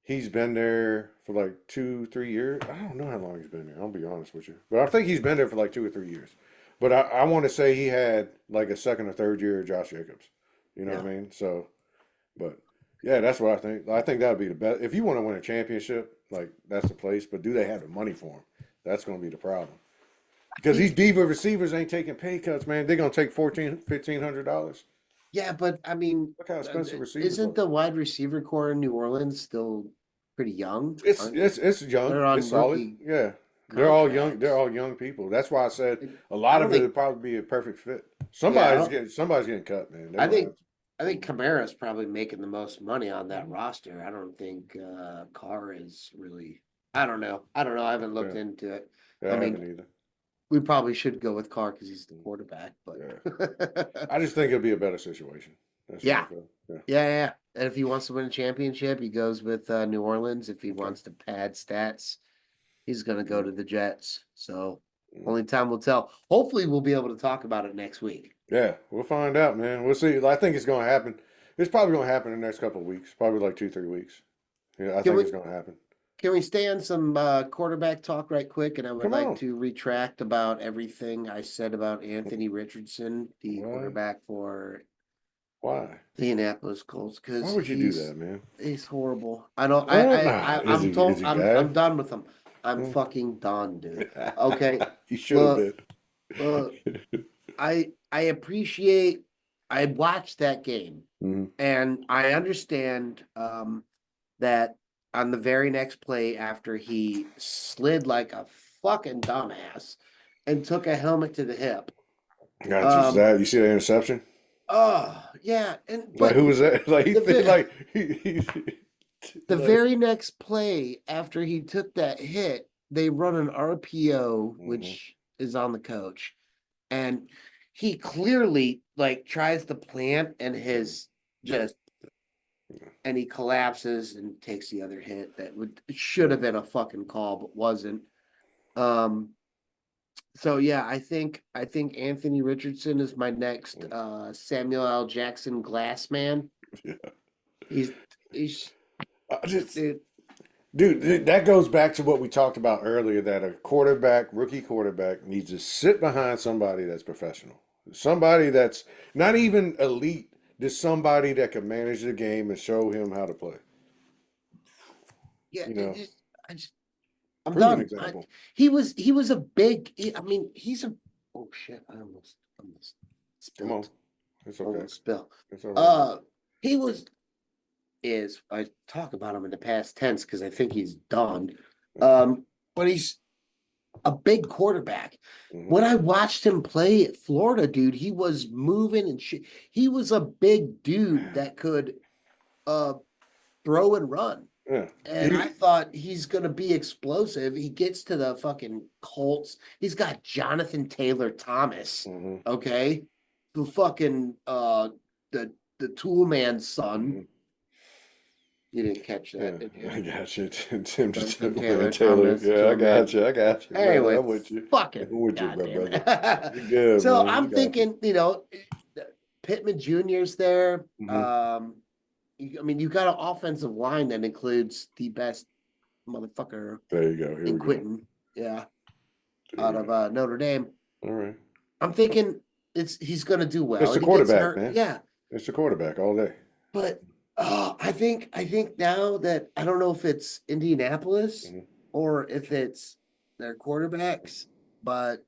he's been there for like 2, 3 years. I don't know how long he's been there. I'll be honest with you, but I think he's been there for like 2 or 3 years. But I want to say he had like a second or third year of Josh Jacobs. You know what Yeah. I mean? So, but yeah, that's what I think. I think that would be the best. If you want to win a championship, like that's the place. But do they have the money for him? That's going to be the problem. Because these Think diva receivers ain't taking pay cuts, man. They're gonna take 1,500, $1,500. Yeah, but I mean, Look how expensive receivers isn't are. the wide receiver core in New Orleans still pretty young? It's Aren't it's it's young. they're It's on solid. rookie Yeah, they're all young. They're contracts? all young people. That's why I said Like, a I lot don't of it think. would probably be a perfect fit. Yeah, Somebody's getting cut, man. They're I gonna think have. I think Kamara's probably making the most money on that roster. I don't think Carr is really. I don't know. I don't know. I haven't looked Yeah, into it. yeah, I I mean, haven't either. we probably should go with Carr because he's the quarterback. Yeah, But I just think it'll be a better situation. That's what I yeah, feel. Yeah. yeah. And if he wants to win a championship, he goes with New Orleans. If he Okay. wants to pad stats, he's going to go Mm, to the Jets. So mm. only time will tell. Hopefully, we'll be able to talk about it next week. Yeah, we'll find out, man. We'll see. I think it's gonna happen. It's probably gonna happen in the next couple of weeks. Probably like 2, 3 weeks. Yeah, I Can think we it's gonna happen. can we stay on some quarterback talk right quick? And I would Come like on. to retract about everything I said about Anthony Richardson, the Why? quarterback for Why? the Indianapolis Colts, Why because would you do that, man? he's horrible. I don't. Nah. Is I'm he is told. he bad? I'm done with him. I'm Hmm. fucking done, dude. Okay, You should have look, been. look. I appreciate. I watched that game, Mhm. and I understand that on the very next play after he slid like a fucking dumbass and took a helmet to the hip. Got you. Um, You see that interception? oh yeah, and Like but who was that? Like he the think ve- like he the like. very next play after he took that hit, they run an RPO, Hmm. which is on the coach, and he clearly like tries to plant and his just and he collapses and takes the other hit that would should have been a fucking call but wasn't. Um, so yeah, I think Anthony Richardson is my next Samuel L. Jackson glass man. Yeah. He's he's I just, dude, dude, that goes back to what we talked about earlier. That a rookie quarterback, needs to sit behind somebody that's professional, somebody that's not even elite. Just somebody that can manage the game and show him how to play. yeah, You it know. just I just I'm Proven done. example. He was a big. I mean, he's a. Oh shit! I almost Come on. spilled. It's okay. Almost spill. It's all right. Uh, he was is I talk about him in the past tense because I think he's done. But he's a big quarterback. Mm-hmm. When I watched him play at Florida, dude, he was moving and shit. He was a big dude that could uh throw and run. Yeah. And I thought he's gonna be explosive. He gets to the fucking Colts. He's got Jonathan Taylor Thomas. Mm-hmm. Okay. The fucking the tool man's son. Mm-hmm. You didn't catch Yeah, that, did you? I got you. Tim Jonathan Taylor. Thomas, Yeah, I tool man. got you. I got you, brother. Anyway, I'm with you. fucking I'm with you, my goddamn brother. it. You're good, So man. I I'm got you. thinking, Pittman Jr.'s there. Mm-hmm. I mean, you got an offensive line that includes the best motherfucker There you go. Here in we go. Quentin, yeah, There out you of go. Notre Dame. All right. I'm thinking he's gonna do well. It's the And he gets quarterback, hurt, man. yeah. It's the quarterback all day. But I think now that I don't know if it's Indianapolis Mm-hmm. or if it's their quarterbacks, but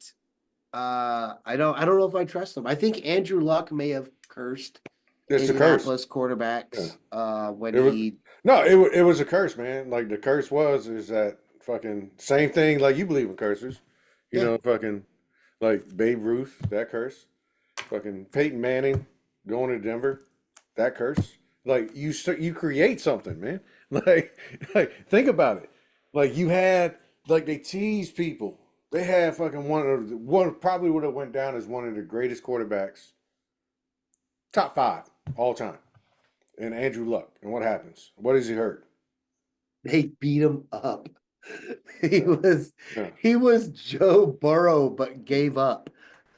I don't know if I trust them. I think Andrew Luck may have cursed It's a curse. Indianapolis quarterbacks when It was he no, it was a curse, man. Like the curse is that fucking same thing. Like you believe in curses, yeah. fucking like Babe Ruth, that curse, fucking Peyton Manning going to Denver, that curse. Like you create something, man. Like think about it. Like you had like they teased people. They had fucking one probably would have went down as one of the greatest quarterbacks, top 5 all time, and Andrew Luck. And what happens? What is he hurt? They beat him up. He Yeah. was Yeah. he was Joe Burrow but gave up.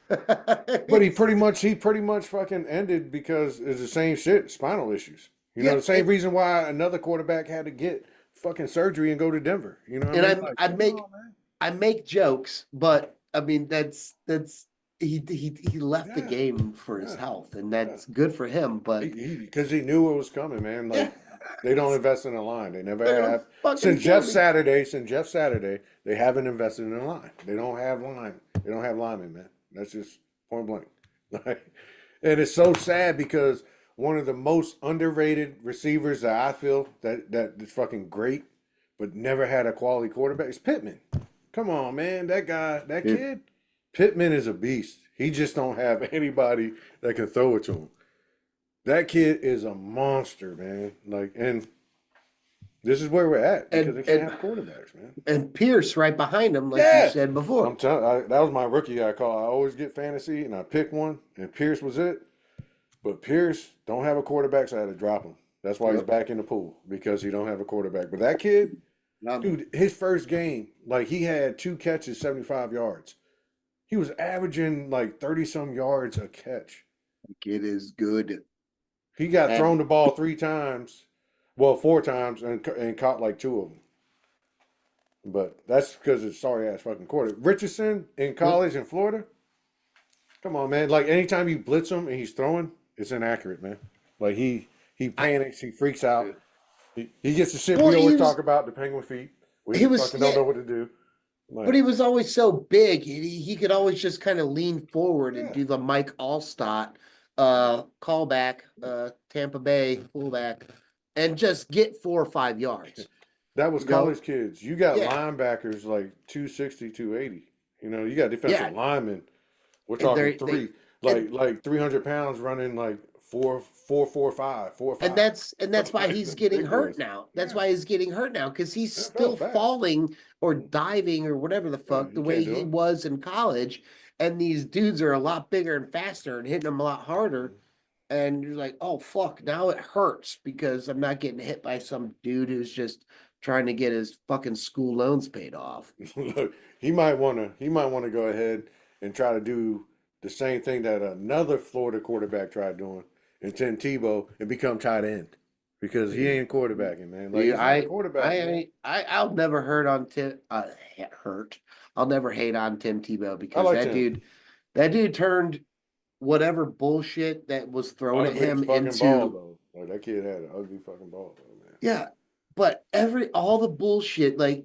But he pretty much fucking ended because it's the same shit, spinal issues. Yeah, The same reason why another quarterback had to get fucking surgery and go to Denver. You know what and I mean? I'm Like, I come make on, man. I make jokes, but I mean that's he left the Yeah, game for his yeah, health, and yeah. that's good for him. But Because he knew it was coming, man. yeah, Like they don't invest in a line. They never they're gonna have. fucking kill me. Since Jeff Saturday, they haven't invested in a line. They don't have line. They don't have linemen, man. That's just point blank. Like, and it's so sad because one of the most underrated receivers that I feel that is fucking great, but never had a quality quarterback is Pittman. Come on, man. That guy, that Yeah. kid, Pittman is a beast. He just don't have anybody that can throw it to him. That kid is a monster, man. Like, and this is where we're at because And they can't have quarterbacks, man. and Pierce right behind him, like you Yeah, said before. I'm telling. That was my rookie. I call. I always get fantasy, and I pick one, and Pierce was it. But Pierce don't have a quarterback, so I had to drop him. That's why he's Yep. back in the pool because he don't have a quarterback. But that kid, dude, his first game, like he had 2 catches, 75 yards. He was averaging like 30 some yards a catch. Kid is good. He got And thrown the ball 3 times, well, 4 times, and caught like 2 of them. But that's because it's sorry ass fucking quarter. Richardson in college in Florida. Come on, man. Like anytime you blitz him and he's throwing, it's inaccurate, man. Like he panics, he freaks out. He gets the shit well, we always he talk was about, the penguin feet. We he just was fucking don't yeah, know what to do. but Like, he was always so big. He could always just kind of lean forward and yeah. do the Mike Allstott callback, Tampa Bay fullback, and just get 4 or 5 yards. That was You know? college kids. You got Yeah. linebackers like 260, 280. You got defensive Yeah. linemen. We're And talking they three, and like 300 pounds running like 4, 4, 4, 5, 4, 5. that's why he's getting Big hurt boys. now. That's Yeah. why he's getting hurt now because he's That fell still fast. falling or diving or whatever the Yeah, fuck you the way can't do he it. was in college. And these dudes are a lot bigger and faster and hitting him a lot harder. And you're like, oh fuck, now it hurts because I'm not getting hit by some dude who's just trying to get his fucking school loans paid off. Look, he might wanna go ahead and try to do the same thing that another Florida quarterback tried doing and Tim Tebow and become tight end because he ain't quarterbacking, man. Like Yeah, he's not a quarterback, man. I'll never hurt on Tim hurt. I'll never hate on Tim Tebow I because like Tim. that dude turned whatever bullshit that was thrown at Ugly him fucking ball into though. Like that kid had an ugly fucking ball though, man. yeah. But all the bullshit, like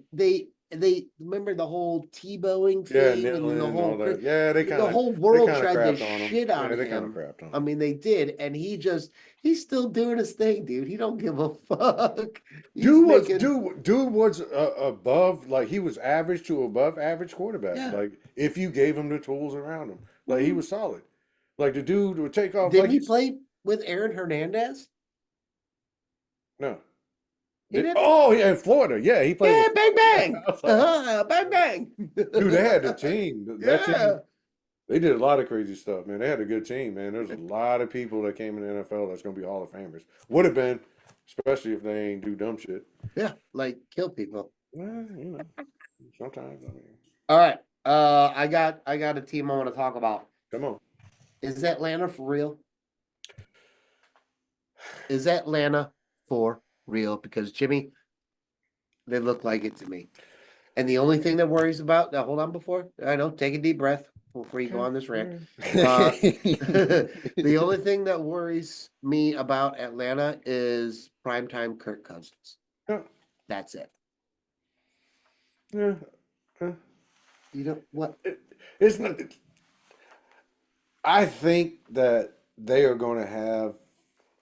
they remember the whole Tebowing Yeah, thing and the Nitland and all whole that. Yeah, the whole they world kind of tried to crapped on him. shit on Yeah, they kind of him. crapped on I him. mean, they did, and he's still doing his thing, dude. He don't give a fuck. He's making Dude was above, like he was average to above average quarterback. yeah. Like if you gave him the tools around him, like he Mhm. was solid. Like the dude would take off Didn't like he he's play with Aaron Hernandez? no. He did. Oh yeah, in Florida. Yeah, he played Yeah, with bang Florida. bang, I was like, bang bang. dude, they had the team. That team, Yeah. they did a lot of crazy stuff, man. They had a good team, man. There's a lot of people that came in the NFL that's gonna be Hall of Famers. Would have been, especially if they ain't do dumb shit. Yeah, like kill people. Well, you know, sometimes I mean, All right. I got a team I want to talk about. come on. Is Atlanta for real? Is Atlanta for real? Because Jimmy, they look like it to me. And the only thing that worries about now, hold on before I know, take a deep breath before you go Okay. on this rant. All The only thing that worries me about Atlanta is primetime Kirk Cousins. right. That's it. Yeah. Yeah. You know what? It's not. I think that they are going to have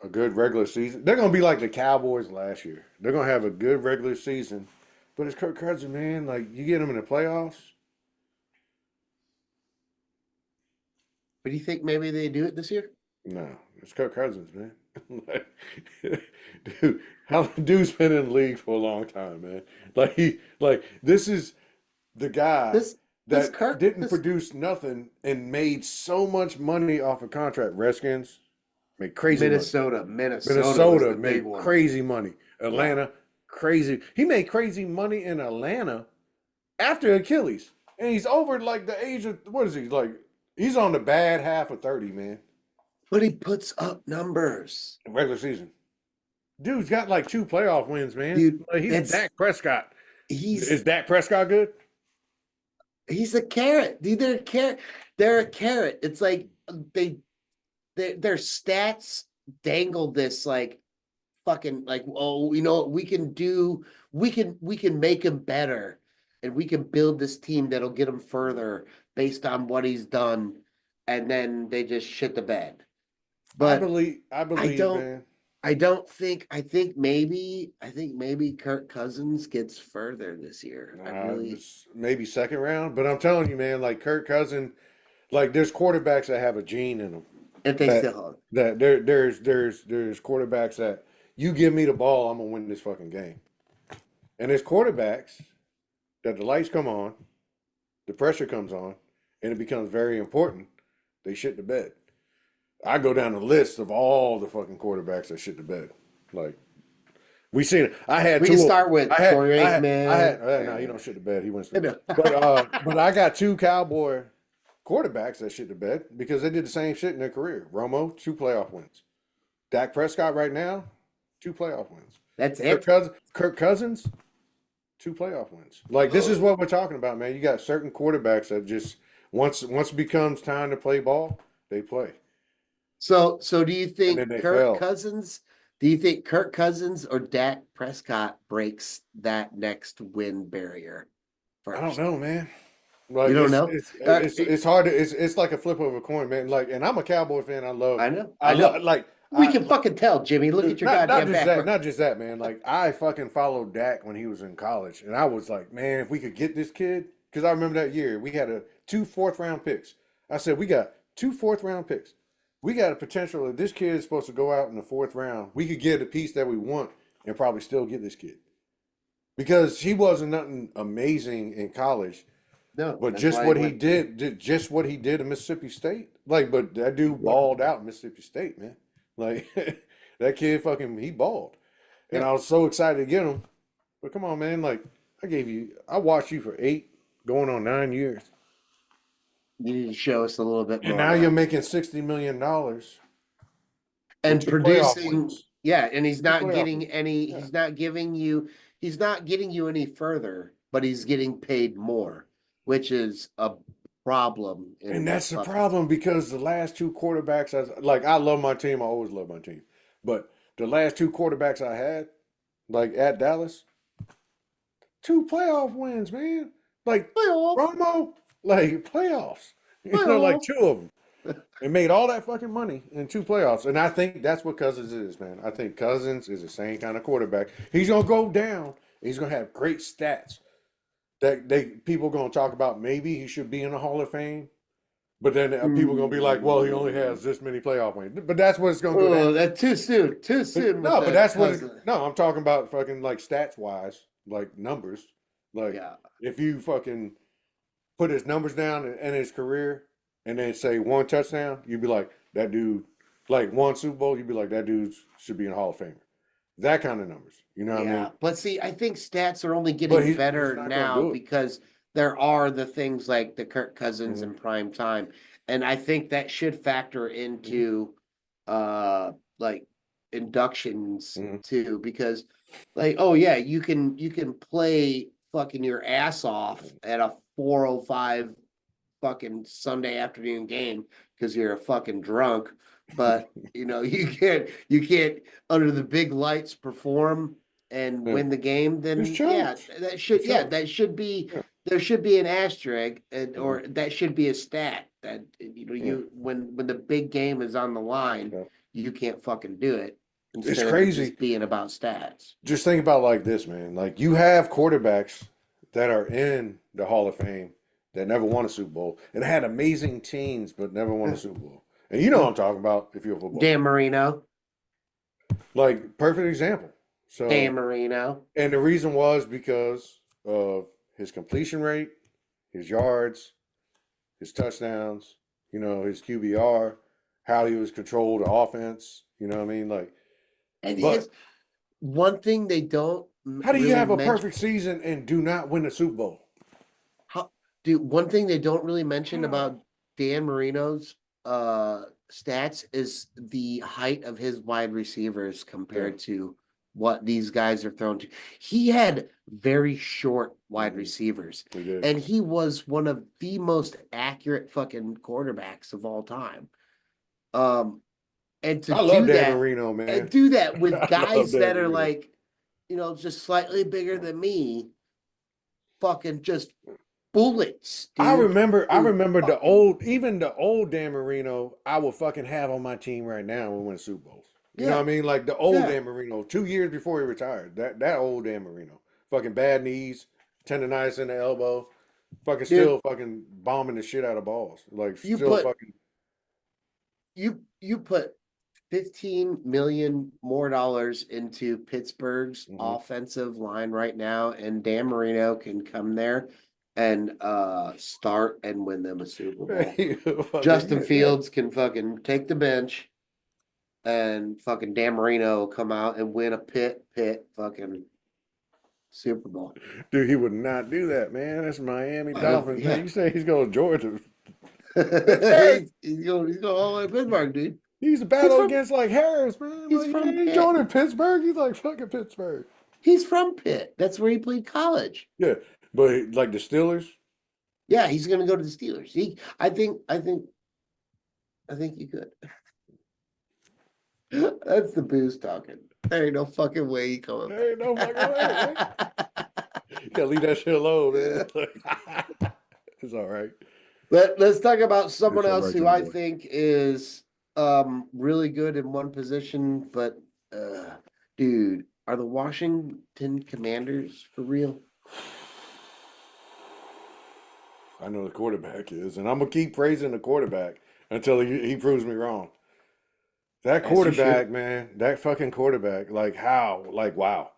a good regular season. They're going to be like the Cowboys last year. They're going to have a good regular season. But it's Kirk Cousins, man. Like you get them in the playoffs. But do you think maybe they do it this year? No, it's Kirk Cousins, man. Like, dude, how dude's been in the league for a long time, man. Like this is the guy This this that Kirk didn't this produce nothing and made so much money off a contract. Redskins made crazy money. Minnesota was Minnesota the big made one. crazy money. Yeah. Atlanta, crazy. He made crazy money in Atlanta after Achilles. And he's over like the age of, what is he? Like, he's on the bad half of 30, man. But he puts up numbers. Regular season. Dude's got like 2 playoff wins, man. Dude, Like, he's it's Dak Prescott. he's Is Dak Prescott good? he's a carrot. Dude, they're a carrot. They're a carrot. It's like their stats dangle this like fucking like, oh, you know what we can do, we can make him better, and we can build this team that'll get him further based on what he's done, and then they just shit the bed. But I I believe, don't man. I don't think I think maybe Kirk Cousins gets further this year. I really Maybe second round, but I'm telling you, man, like Kirk Cousin, like there's quarterbacks that have a gene in them. if they That still hold. there's quarterbacks that you give me the ball, I'm gonna win this fucking game. And there's quarterbacks that the lights come on, the pressure comes on, and it becomes very important. They shit the bed. I go down the list of all the fucking quarterbacks that shit the bed. Like we seen it. I had We two. can start with Troy No, he don't shit the bed. He wins I the. know. But I got two Cowboy quarterbacks that shit the bed because they did the same shit in their career. Romo, 2 playoff wins. Dak Prescott right now, 2 playoff wins. That's it. Kirk Cousins, 2 playoff wins. Like this is what we're talking about, man. You got certain quarterbacks that just once it becomes time to play ball, they play. So do you And then think they Kirk fail. Cousins? Do you think Kirk Cousins or Dak Prescott breaks that next win barrier I don't first? know, man. You Like don't know? it's hard to it's like a flip of a coin, man. Like, and I'm a Cowboy fan. I know. I I know. love like We I can fucking tell, Jimmy. Look at dude, your not goddamn just that, background. not just that, man. Like I fucking followed Dak when he was in college, and I was like, man, if we could get this kid, because I remember that year we had two fourth round picks. I said we got two fourth round picks. We got a potential that this kid is supposed to go out in the fourth round. We could get a piece that we want and probably still get this kid because he wasn't nothing amazing in college. No, But that's just why he what he went. just what he did in Mississippi State. Like, but that dude balled out in Mississippi State, man. Like that kid fucking he balled. And Yeah, I was so excited to get him. But come on, man, like I watched you for 8 going on 9 years. you need to show us a little bit And more now you're now. making $60 million with And two playoff producing, wins. yeah, and he's Two not playoff getting wins. any. Yeah. He's not getting you any further, but he's getting paid more, which is a problem And in that's the fucking. problem because the last two quarterbacks, I love my team. I always love my team. But the last two quarterbacks I had, like at Dallas, 2 playoff wins, man. Like Playoff, Romo, like playoffs. Like playoff. 2 of them. And made all that fucking money in 2 playoffs. And I think that's what Cousins is, man. I think Cousins is the same kind of quarterback. He's gonna go down. He's gonna have great stats that people gonna talk about. Maybe he should be in the Hall of Fame. But then people gonna be like, well, he only has this many playoff wins. But that's what it's gonna go down. Oh, that's too soon. Too soon with No, but the that's what. cousin. No, I'm talking about fucking like stats wise, like numbers. Like Yeah. if you fucking put his numbers down and his career, and then say 1 touchdown, you'd be like, that dude, like 1 Super Bowl, you'd be like, that dude should be in Hall of Fame. That kind of numbers. You know what I mean? Yeah. But see, I think stats are only But getting he's better not gonna now do it. because there are the things like the Kirk Cousins Mhm, in prime time. And I think that should factor mhm, into like inductions mhm. too, because like, oh yeah, you can play fucking your ass off at a 4:05 fucking Sunday afternoon game because you're a fucking drunk, but you can't under the big lights perform and Yeah. win the game, It's then yeah, choked. that It's should yeah, choked. that should be Yeah. there should be an asterisk Mhm, or that should be a stat that yeah. you when the big game is on the line, Yeah. you can't fucking do it It's instead of it crazy. just being about stats. Just think about like this, man. Like you have quarterbacks that are in the Hall of Fame that never won a Super Bowl and had amazing teams but never won a Super Bowl. And you know what I'm talking about if you're a football Dan fan. Marino, Like perfect example. Dan So, Marino. and the reason was because of his completion rate, his yards, his touchdowns, his QBR, how he was controlled the offense, you know what I mean? Like, And but it's one thing they don't how do you really have a mention. perfect season and do not win a Super Bowl? How, dude, one thing they don't really mention about Dan Marino's stats is the height of his wide receivers Yeah, compared to what these guys are thrown to. He had very short wide hmm receivers, we did. and he was one of the most accurate fucking quarterbacks of all time. Um, and to I love do Dan that, Marino, man. and do that with I love guys Dan that are Marino. like, just slightly bigger than me, fucking just bullets, I dude. remember, I Dude, remember fucking even the old Dan Marino. I would fucking have on my team right now when we win Super Bowls. You know yeah, what I mean? Like the old yeah, Dan Marino, 2 years before he retired. That old Dan Marino, fucking bad knees, tendonitis in the elbow, fucking dude. still fucking bombing the shit out of balls. Like You still put fucking. you put 15 million more dollars into Pittsburgh's Mhm. offensive line right now, and Dan Marino can come there and start and win them a Super Bowl. Fucking Justin yeah, yeah. Fields can fucking take the bench and fucking Dan Marino will come out and win a pit fucking Super Bowl. Dude, he would not do that, man. That's Miami Oh Dolphins, man. yeah. You say he's going to Georgia, Pittsburgh. He's going all the way to Pittsburgh, dude. He's a He's battle from against like Harris, man. he's Like, from yeah, he Pitt. joining Pittsburgh. He's like fucking Pittsburgh. He's from Pitt. That's where he played college. Yeah, but like the Steelers, Yeah, he's gonna go to the Steelers. I think you could. That's the booze talking. There ain't no fucking way he coming there ain't no fucking way, man. back. You gotta leave that shit alone, man. It's all right. Let's talk about someone It's all else right, who young I boy. think is really good in one position, but dude, are the Washington Commanders for real? I know the quarterback is, and I'm gonna keep praising the quarterback until he proves me wrong. That As you should. quarterback, man, that fucking quarterback, like how, like wow,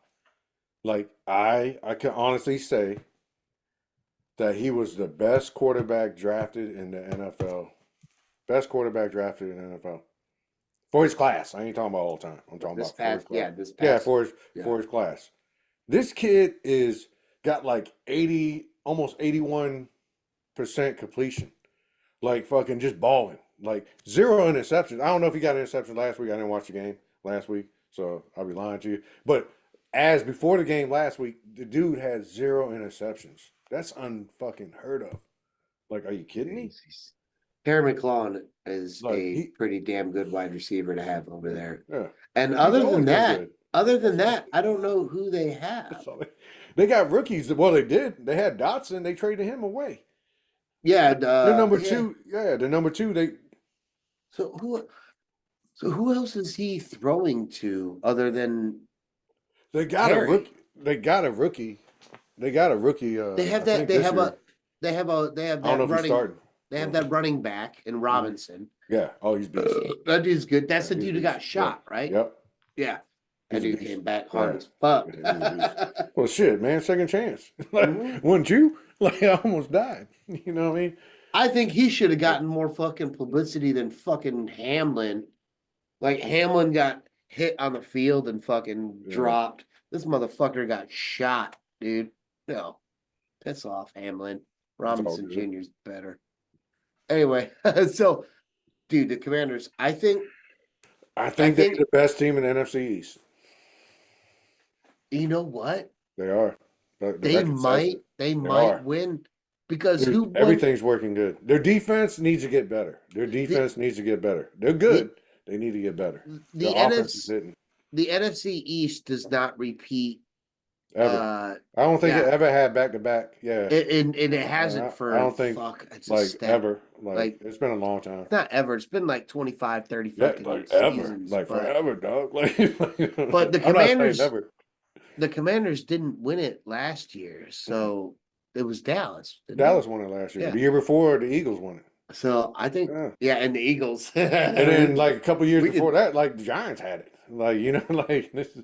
like I can honestly say that he was the best quarterback drafted in the NFL. Best quarterback drafted in the NFL for his class. I ain't talking about all the time. I'm talking This about for his past, class. yeah, this Yeah, past, yeah. for his class. This kid is got like 80, almost 81% completion. Like fucking just balling. Like 0 interceptions. I don't know if he got an interception last week. I didn't watch the game last week, so I'll be lying to you. But as before the game last week, the dude had 0 interceptions. That's unfucking heard of. Like, are you kidding me? Terry McLaurin is Like a he, pretty damn good wide receiver to have over there. yeah, And he's other than always been that, good. other than That's all. that, I don't know who they have. That's all. They got rookies. Well, they did. They had Dotson. They traded him away. Yeah, The number yeah. two, yeah, the number two. So who else is he throwing to other than They got a Terry? rookie. They got a rookie. They got a rookie. They have I that. think They this have year. a. They have I don't know that if he's running. starting. They have that running back in Mhm. Robinson. Yeah. Oh, he's beast. That dude's good. That's Yeah, the he's dude who beast. got Yeah. shot, right? Yep. Yeah. That He's a dude beast. came back hard Yeah. as fuck. Yeah, he's a beast. Well, shit, man. Second chance. Mhm. Like, wouldn't you? Like, I almost died. You know what I mean? I think he should have Yeah. gotten more fucking publicity than fucking Hamlin. Like Hamlin got hit on the field and fucking Yeah. dropped. This motherfucker got shot, dude. No, piss off, Hamlin. It's all Robinson good. Jr.'s better. Anyway, so dude, the Commanders. I I think they're think the best team in the NFC East. you know what? They are. That consistent. They They might are. win because Dude, who won everything's working good. Their defense needs to get better. Their the defense needs to get better. They're the good. They need to get better. Their the offense is NFC hitting the NFC East does not repeat. ever. I don't think it Yeah, ever had back to back. Yeah. and it hasn't I for don't think fuck. It's a like step. ever. Like Like it's been a long time. not ever. It's been like 25, 30 Yeah, fucking like ever. seasons. Like But forever, dog. Like, but I'm not saying never. the Commanders didn't win it last year, so it was Dallas, didn't it? Dallas won it last year. Yeah. The year before, the Eagles won it. So I think Yeah. yeah, and the Eagles. And then like a couple years We before could. that, like the Giants had it. Like like this is,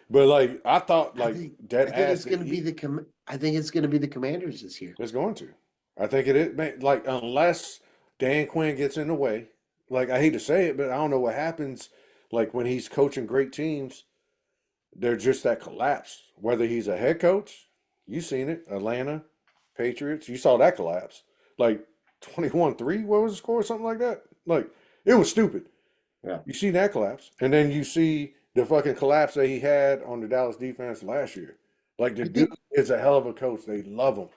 but like I thought I like think dead I think ass it's gonna be I think it's gonna be the Commanders this year. it's going to. I think it is like unless Dan Quinn gets in the way. Like I hate to say it, but I don't know what happens. Like when he's coaching great teams, they're just that collapse. Whether he's a head coach, you seen it, Atlanta, Patriots, you saw that collapse. Like 21-3, what was the score? Something like that. Like it was stupid. Yeah. You see that collapse, and then you see the fucking collapse that he had on the Dallas defense last year. Like the I dude think is a hell of a coach. They love him.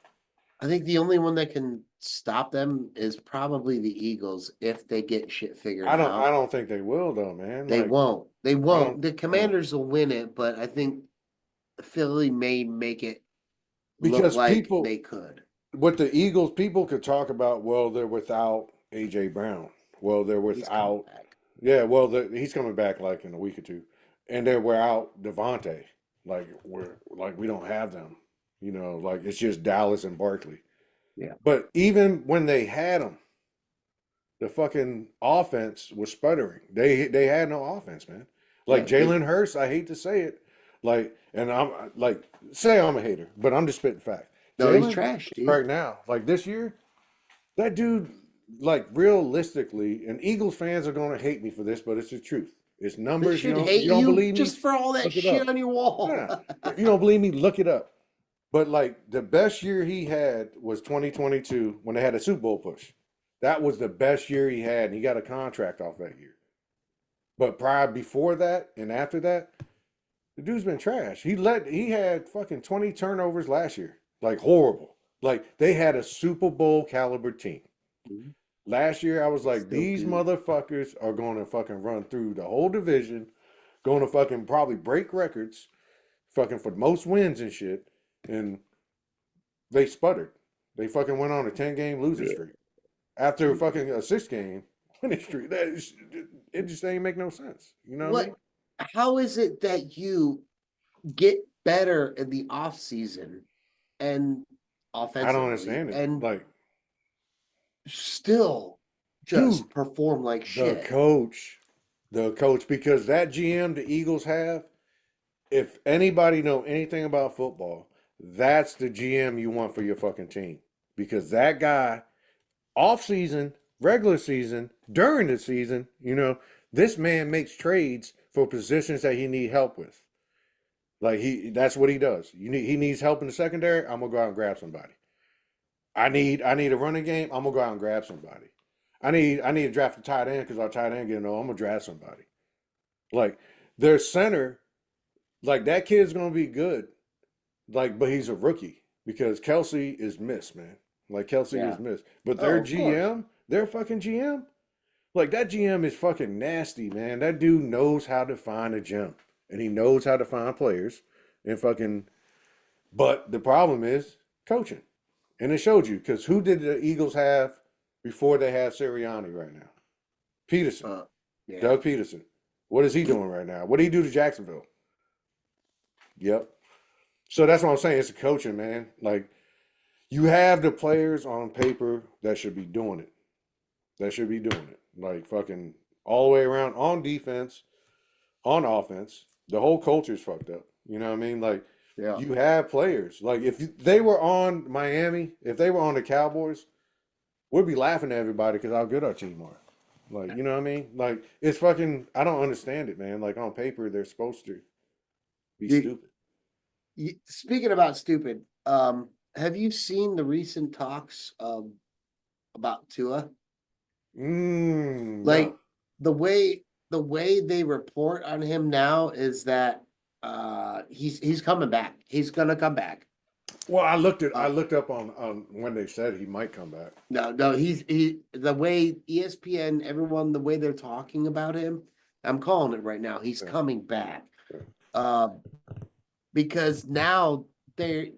I think the only one that can stop them is probably the Eagles if they get shit figured I out. don't think they will though, man. They Like won't. They I won't. don't. The I don't Commanders will win it, but I think Philly may make it look because like people they could. with the Eagles, people could talk about. Well, they're without AJ Brown. Well, they're He's coming without. back. Yeah, well, he's coming back like in a week or two, and they're without Devontae. Like we don't have them. You know, like it's just Dallas and Barkley. Yeah. But even when they had them, the fucking offense was sputtering. They had no offense, man. Like Yeah. Jalen Hurts, I hate to say it, like, and I'm like, say I'm a hater, but I'm just spitting fact. No, he's Jalen trash, dude. right now, like this year, that dude, like realistically, and Eagles fans are gonna hate me for this, but it's the truth. It's They numbers. should hate You don't you believe me? just for all that Look it shit up. on your wall. Yeah. If you don't believe me, look it up. But like the best year he had was 2022 when they had a Super Bowl push. That was the best year he had, and he got a contract off that year. But prior before that and after that, the dude's been trash. He had fucking 20 turnovers last year. Like horrible. Like they had a Super Bowl caliber team. Mhm. Last year I was like, Still these do. motherfuckers are gonna fucking run through the whole division, gonna fucking probably break records, fucking for the most wins and shit. And they sputtered. They fucking went on a 10-game losing streak. After fucking a 6-game winning streak. It just ain't make no sense. You know what I mean? How is it that you get better in the off season and I don't offensively understand it. and Like, still just dude, perform like the shit? coach, because that GM the Eagles have, if anybody know anything about football, that's the GM you want for your fucking team. Because that guy, off season, regular season, during the season, this man makes trades for positions that he need help with. Like that's what he does. He needs help in the secondary. I'm gonna go out and grab somebody. I need a running game. I'm gonna go out and grab somebody. I need to draft a tight end because our tight end getting old. I'm gonna draft somebody. Like their center, like that kid's gonna be good. Like, but he's a rookie because Kelsey is missed, man. Like Kelsey is Yeah. missed. But Oh, their of course. GM, their fucking GM, like that GM is fucking nasty, man. That dude knows how to find a gem. And he knows how to find players and fucking But the problem is coaching. And it showed you because who did the Eagles have before they have Sirianni right now? Peterson, Uh, yeah. Doug Peterson. What is he doing right now? What did he do to Jacksonville? Yep. So that's what I'm saying. It's a coaching, man. Like you have the players on paper that should be doing it. That should be doing it. Like fucking all the way around on defense, on offense. The whole culture's fucked up. You know what I mean? Like Yeah. you have players. Like they were on Miami, if they were on the Cowboys, we'd be laughing at everybody because how good our team are. Like, you know what I mean? Like it's fucking. I don't understand it, man. Like on paper, they're supposed to be You, stupid. speaking about stupid, have you seen the recent talks about Tua? No. Like the way they report on him now is that he's coming back. He's gonna come back. Well, I Uh looked up on when they said he might come back. no, he the way ESPN, everyone, the way they're talking about him, I'm calling it right now. He's Yeah, coming back. yeah. Uh because now they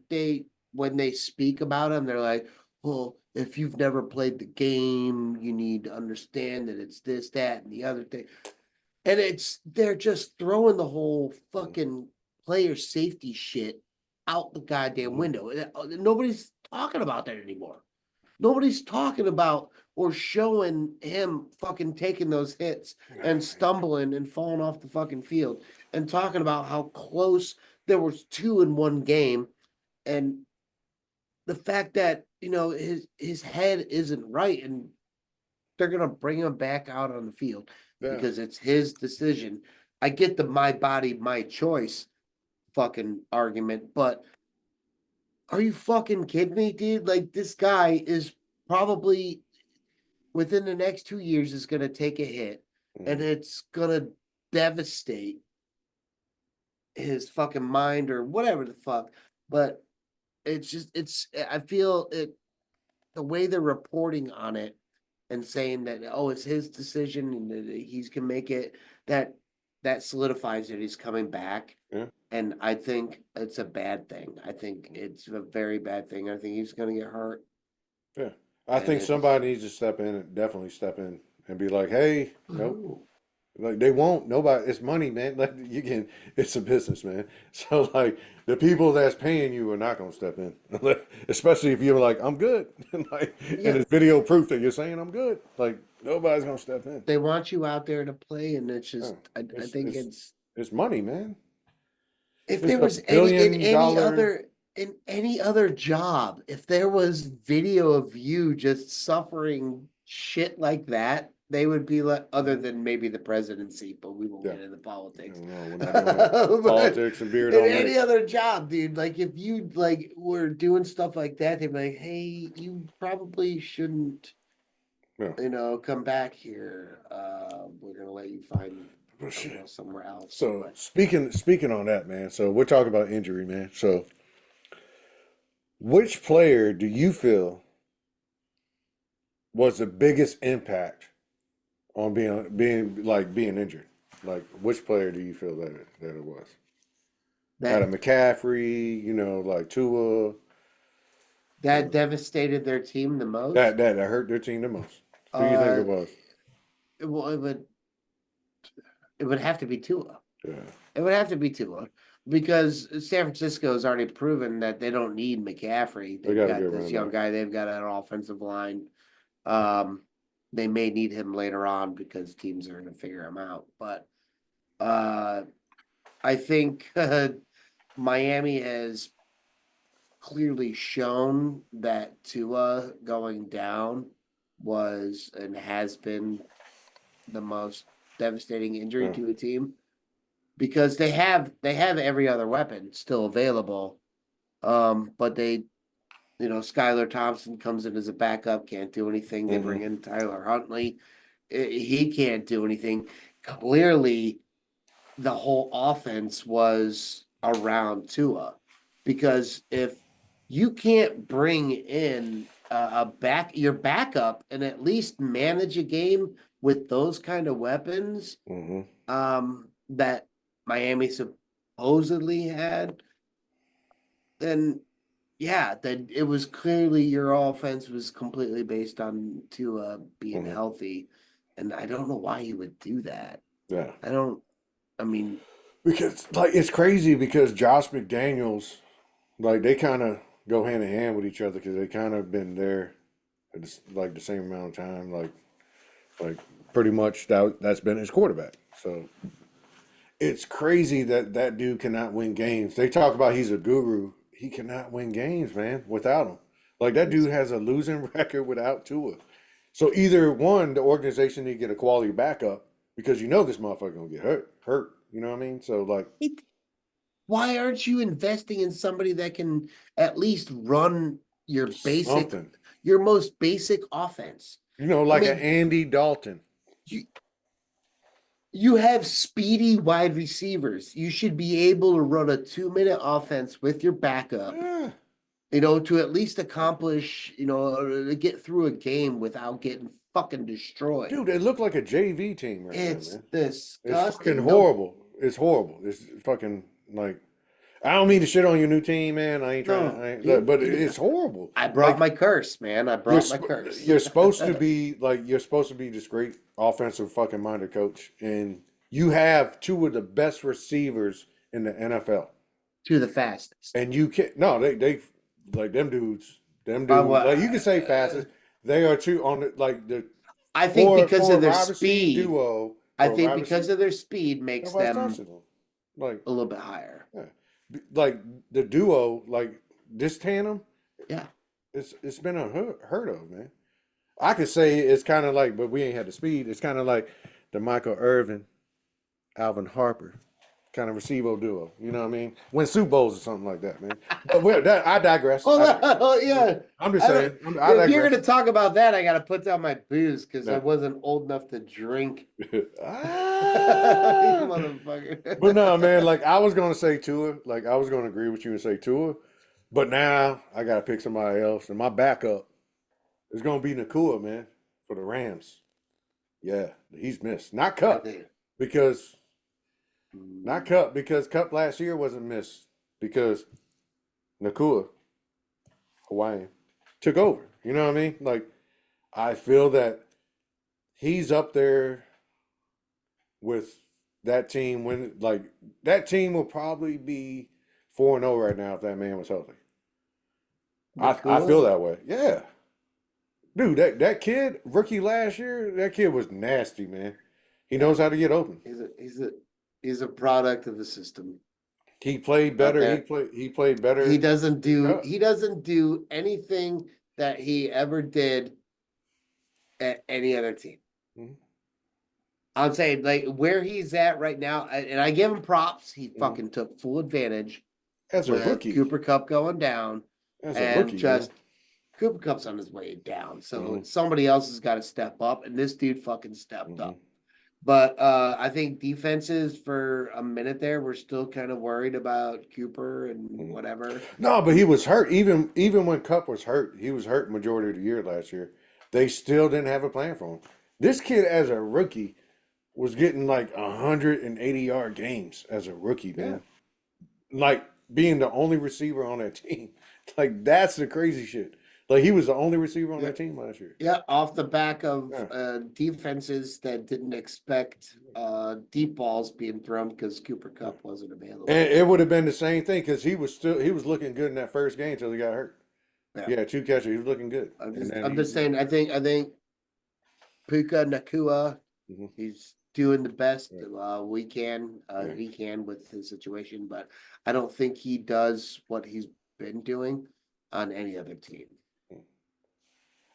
when they speak about him, they're like, well, if you've never played the game, you need to understand that it's this, that, and the other thing. And they're just throwing the whole fucking player safety shit out the goddamn Mhm. window. Nobody's talking about that anymore. Nobody's talking about or showing him fucking taking those hits and stumbling and falling off the fucking field and talking about how close there was two in one game, and the fact that his head isn't right, and they're gonna bring him back out on the field Yeah. because it's his decision. I get the my body, my choice fucking argument, but are you fucking kidding me, dude? Like this guy is probably within the next 2 years is gonna take a hit and Mhm. it's gonna devastate his fucking mind or whatever the fuck. But I feel it the way they're reporting on it and saying that it's his decision and that he's can make it, that solidifies that he's coming back. Yeah. And I think it's a bad thing. I think it's a very bad thing. I think he's gonna get hurt. Yeah. I And think it's somebody needs to step in and definitely step in and be like, hey, nope. Like they won't. Nobody. It's money, man. Like you can. It's a business, man. So like the people that's paying you are not gonna step in, especially if you're like, I'm good, and like, and yeah, it's video proof that you're saying I'm good. Like nobody's gonna step in. they want you out there to play, and it's Yeah. just I It's think it's it's it's money, man. if It's there a was any billion dollar. in any other job, if there was video of you just suffering shit like that, they would be like, other Mhm. than maybe the presidency, but we won't Yeah. get into I politics. don't know. We're not doing But politics and beard in on any Mick. other job, dude, like if you like were doing stuff like that, they'd be like, hey, you probably shouldn't, Yeah. come back here. We're gonna let you find But shit. somewhere else. So But speaking on that, man. So we're talking about injury, man. So which player do you feel was the biggest impact on being injured? Like which player do you feel that it was? Out of that McCaffrey, like Tua, that devastated their team the most. that hurt their team the most. Who do you think Uh, it was? well, it would have to be Tua. Yeah, It would have to be Tua because San Francisco has already proven that they don't need McCaffrey. they They've got to get got this around young that. guy. They've got an offensive line. Um, they may need him later on because teams are going to figure him out. But uh, I think Miami has clearly shown that Tua going down was and has been the most devastating injury Yeah. to a team because they have every other weapon still available. But Skylar Thompson comes in as a backup, can't do anything. They Mm-hmm. bring in Tyler Huntley. He can't do anything. Clearly, the whole offense was around Tua because if you can't bring in your backup and at least manage a game with those kind of weapons Mm-hmm. that Miami supposedly had, then yeah, then it was clearly your offense was completely based on Tua being Mhm. healthy, and I don't know why he would do that. Yeah. I don't. I mean, Because like it's crazy because Josh McDaniels, like they kind of go hand in hand with each other because they kind of been there at like the same amount of time. Like pretty much that's been his quarterback. So it's crazy that that dude cannot win games. They talk about he's a guru. He cannot win games, man, without him. Like that dude has a losing record without Tua. So either one, the organization need to get a quality backup because you know this motherfucker gonna get hurt. You know what I mean? So like why aren't you investing in somebody that can at least run something, your most basic offense? I like an mean, Andy Dalton. you you have speedy wide receivers. You should be able to run a 2-minute offense with your backup, Yeah. to at least accomplish, to get through a game without getting fucking destroyed. Dude, they look like a JV team right now, It's man. It's fucking disgusting. No, horrible. It's horrible. It's fucking like I don't mean to shit on your new team, man. I ain't trying. no. I ain't, but it's horrible. I brought Like my curse, man. I brought my curse. you're supposed to be like you're supposed to be this great offensive fucking minded coach, and you have two of the best receivers in the NFL, To the fastest. and you can't. No, they like them dudes. Well, Like you can say fastest. They are two on the like the I think because for a of their wide receiver speed, duo I for a think wide because receiver. of their speed makes Nobody's them touching them. Like a little bit higher. yeah. Like the duo, like this tandem, Yeah. it's been unheard of, man. I could say it's kind of like, but we ain't had the speed. It's kind of like the Michael Irvin, Alvin Harper kind of receiver duo. You know what I mean? Win Super Bowls or something like that, man. But I digress. Well, yeah. I'm just I don't, saying. I if you're digress. gonna talk about that, I gotta put down my booze because I No. wasn't old enough to drink. You Ah. But motherfucker. no, man. Like I was gonna say Tua. Like I was gonna agree with you and say Tua. But now I gotta pick somebody else, and my backup is gonna be Nakua, man, for the Rams. Yeah, he's missed. I think. Because not Mm, Cup because Cup last year wasn't missed because Nakua, Hawaiian, took over. You know what I mean? Like I feel that he's up there with that team when like that team will probably be 4-0 right now if that man was healthy. I Nakua? feel that way. Yeah. Dude, that kid, rookie last year, that kid was nasty, man. He Yeah. knows how to get open. He's a product of the system. He played better. Okay. He played better in Cup. He doesn't do anything that he ever did at any other team. Mhm. I'm saying like where he's at right now, and I give him props. He Mhm. fucking took full advantage As a with rookie. Cooper Cup going down, As a and rookie, man. just Cooper Cup's on his way down. So Hmm. somebody else has got to step up, and this dude fucking stepped Hmm. up. But I think defenses for a minute there, we're still kind of worried about Cooper and Hmm. whatever. No, but he was hurt. Even when Cup was hurt, he was hurt majority of the year last year. They still didn't have a plan for him. This kid, as a rookie, was getting like 180-yard games as a rookie, Yeah. man. Like being the only receiver on that team. Like that's the crazy shit. Like he was the only receiver on Yeah. that team last year. Yeah, off the back of Yeah. defenses that didn't expect deep balls being thrown because Cooper Cup wasn't available. And it would have been the same thing because he was looking good in that first game until he got hurt. Yeah. Yeah, two catches. He was looking good. And then I'm just saying. I think Puka Nakua, Mhm. he's doing the best Yeah. Yeah. he can with his situation, but I don't think he does what he's been doing on any other team.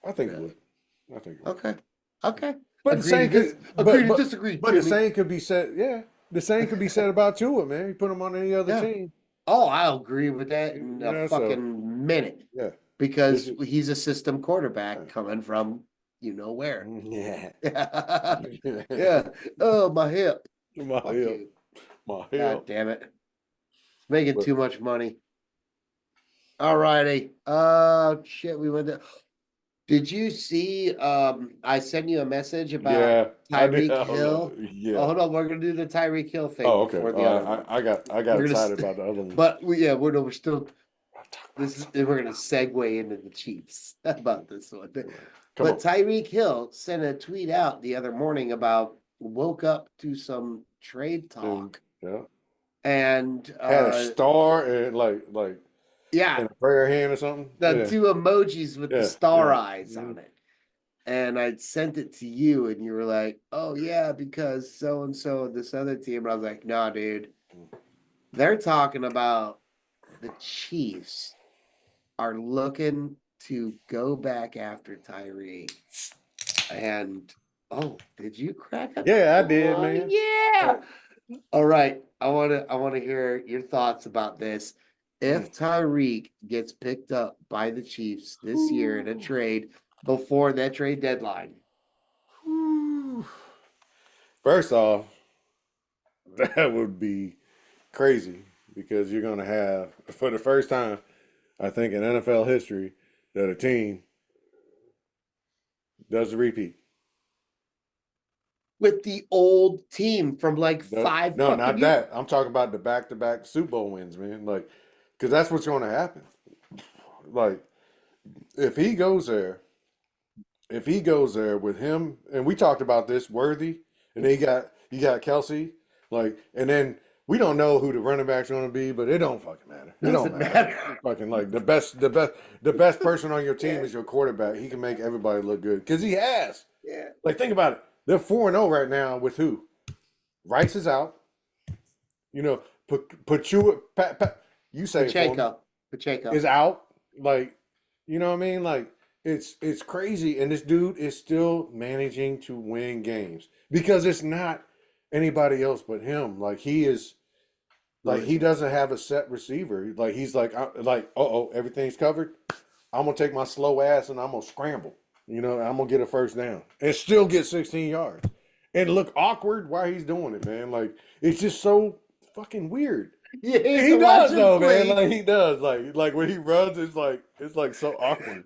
I think it Really. would. I think it would. Okay. Okay. But the same could, Agree to disagree, but the Jimmy. same could be said. Yeah, the same could be said about Tua, man. You put him on any other Yeah. team. Oh, I'll agree with that You in know, a so fucking minute yeah, because this is, he's a system quarterback yeah. coming from where. Yeah. Yeah. Oh, my hip. My Fuck hip. you. My God hip. damn it. It's making But too much money. All righty. Shit, we went to. Did you see I sent you a message about yeah, I did. Tyreek Hill? Yeah. Oh, hold on, we're gonna do the Tyreek Hill thing Oh, okay. before the other one. I got We're gonna excited st- about the other one. but yeah, we're still We're gonna segue into the Chiefs about this one. Come But on, Tyreek Hill sent a tweet out the other morning about woke up to some trade and talk. yeah, And had a star and yeah, in a prayer hand or something. the Yeah, two emojis with the yeah, star yeah. eyes Mhm. on it. And I sent it to you, and you were like, "Oh yeah, because so and so this other team." And I was like, "No, dude, they're talking about the Chiefs are looking to go back after Tyree." And oh, did you crack up? Yeah, I did, Oh man. yeah. Like, All right. I wanna hear your thoughts about this. mm. If Tyreek gets picked up by the Chiefs this year in a Ooh, trade before that trade deadline. ooh. First off, that would be crazy because you're going to have, for the first time, I think in NFL history, that a team does a repeat. With the old team from like No, 5 no, fucking not years. that. I'm talking about the back-to-back Super Bowl wins, man. Like, because that's what's going to happen. Like, if he goes there, if he goes there with him, and we talked about this, Worthy, and then you got Kelsey, like, and then we don't know who the running back's going to be, but it don't fucking matter. It don't Doesn't matter. matter. Fucking like the best person on your team Yeah, is your quarterback. He can make everybody look good because he has. yeah. Like, think about it. They're 4-0 right now with who? Rice is out. You know, put you you say it for me Pacheco. Pacheco. is out. Like, you know what I mean? Like, it's crazy, and this dude is still managing to win games because it's not anybody else but him. Like he is, like he doesn't have a set receiver. Like he's like everything's covered. I'm gonna take my slow ass and I'm gonna scramble. You know, I'm gonna get a first down and still get 16 yards and look awkward while he's doing it, man. Like it's just so fucking weird. You hate He to watch does him though, man. play. Like he does. Like when he runs, it's like so awkward.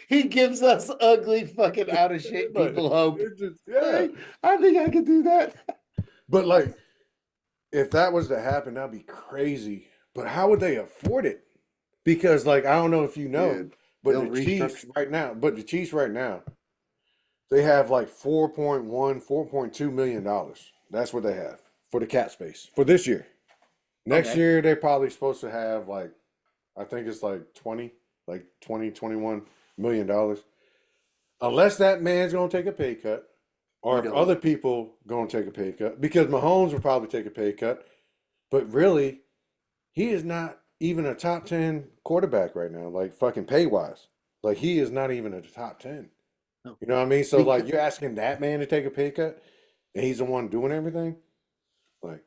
He gives us ugly fucking out of shape Like people hope. it's just yeah. Like, I think I could do that. But like if that was to happen, that'd be crazy. But how would they afford it? Because like I don't know if you know, Dude, but they'll the Chiefs restructure. right now, they have like 4.1, 4.2 million dollars. That's what they have for the cap space for this year. Next Okay. year they're probably supposed to have like I think it's like 21 million dollars. Unless that man's gonna take a pay cut, or You if know, other people gonna take a pay cut, because Mahomes will probably take a pay cut, but really, he is not even a top 10 quarterback right now, like fucking pay wise. Like he is not even a top 10. no. You know what I mean? So like Because you're asking that man to take a pay cut, and he's the one doing everything. Like,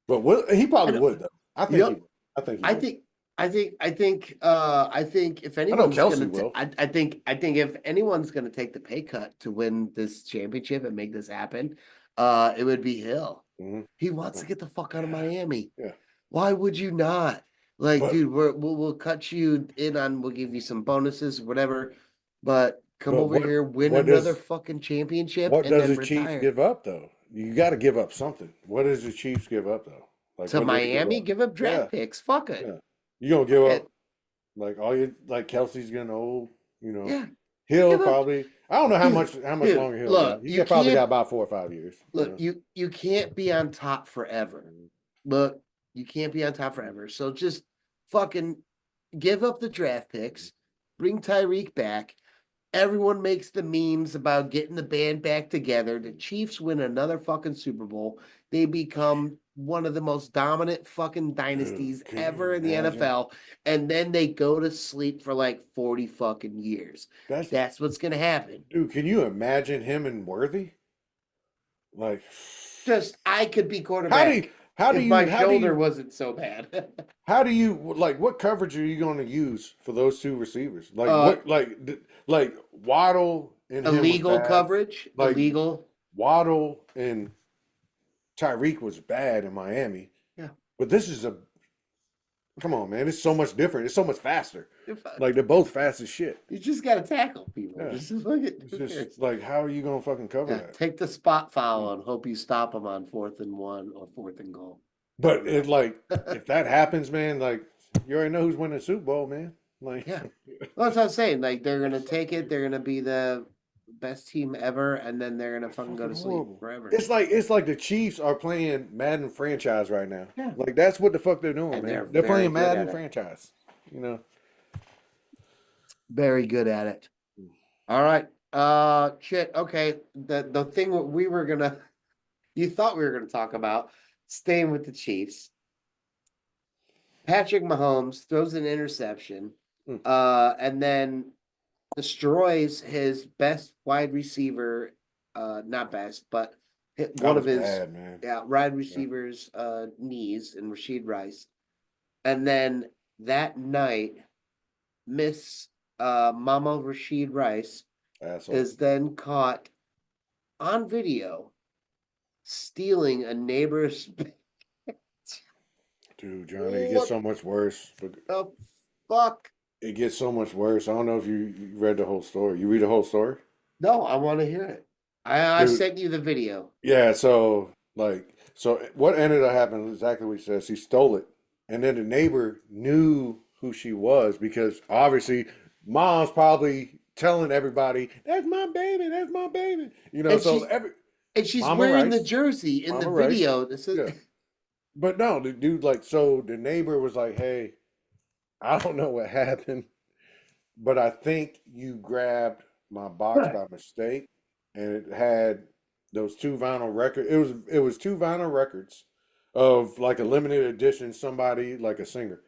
but he I probably don't, would though. I think he yep. would. I think he I would. think I think if I know anyone's Kelsey gonna will. I think if anyone's gonna take the pay cut to win this championship and make this happen, it would be Hill. Hmm. He wants to get the fuck out of Miami. Yeah, Why would you not? Like, but dude, we'll cut you in on, we'll give you some bonuses, whatever, but come but over what here, win what another does fucking championship, what and does then the Chiefs retire. give up though? You got to give up something. What does the Chiefs give up though? Like To what do they give Miami, up? give up Yeah, draft picks. Fuck it. yeah. You gonna give Fuck up it. like all you like Kelsey's getting old. You know, Yeah. Hill Give up, probably. I don't know how much dude. longer Hill got. Look, He you got probably got can't about 4 or 5 years. You look, know. you can't be on top forever. Look, you can't be on top forever. So just fucking give up the draft picks, bring Tyreek back. Everyone makes the memes about getting the band back together. The Chiefs win another fucking Super Bowl. They become one of the most dominant fucking Dude, dynasties can you ever in the imagine? NFL. And then they go to sleep for like 40 fucking years. That's That's what's going to happen. dude. Can you imagine him and Worthy? Like, Just, I could be how do you, quarterback how do if you my how do shoulder you wasn't so bad. how do you like what coverage are you going to use for those two receivers? Like uh, what like Waddle and him was illegal bad. coverage, Like illegal. Waddle and Tyreek was bad in Miami, Yeah. but this is a come on, man. It's so much different. It's so much faster. If Like they're both fast as shit. You just got to tackle people. Yeah, Just fuck it. it's Who just cares? like how are you gonna fucking cover Yeah, that? take the spot foul and hope you stop them on 4th and 1 or 4th and goal. I But don't it know. like if that happens, man, like You already know who's winning the Super Bowl, man. Like, Yeah. Well, that's what I'm saying. Like they're gonna take it, they're gonna be the best team ever, and then they're gonna it's fucking go fucking to sleep horrible. forever. It's like the Chiefs are playing Madden franchise right now. Yeah. Like that's what the fuck they're doing, And man. they're They're very playing good Madden at it. franchise. You know. Very good at it. All right. Shit. Okay. The thing we were gonna you thought we were gonna talk about, staying with the Chiefs. Patrick Mahomes throws an interception, Mm, and then destroys his best wide receiver, not best, but hit that one of was his bad, man. wide Yeah. receivers' knees in Rashid Rice. And then that night, Miss Mama Rashid Rice Asshole. is then caught on video stealing a neighbor's. Dude, Johnny, it gets What so much worse. But the fuck? it gets so much worse. I don't know if you read the whole story. You read the whole story? No, I want to hear it. I Dude, sent you the video. yeah, so what ended up happening is exactly what he says. He stole it. And then the neighbor knew who she was because obviously mom's probably telling everybody, that's my baby, that's my baby. And So she's every and she's Mama wearing the Rice, jersey in the Mama Rice, video. This is yeah. But no, the dude so the neighbor was like, hey, I don't know what happened, but I think you grabbed my box by mistake, and it had those two vinyl records. It was two vinyl records of like a limited edition, somebody like a singer,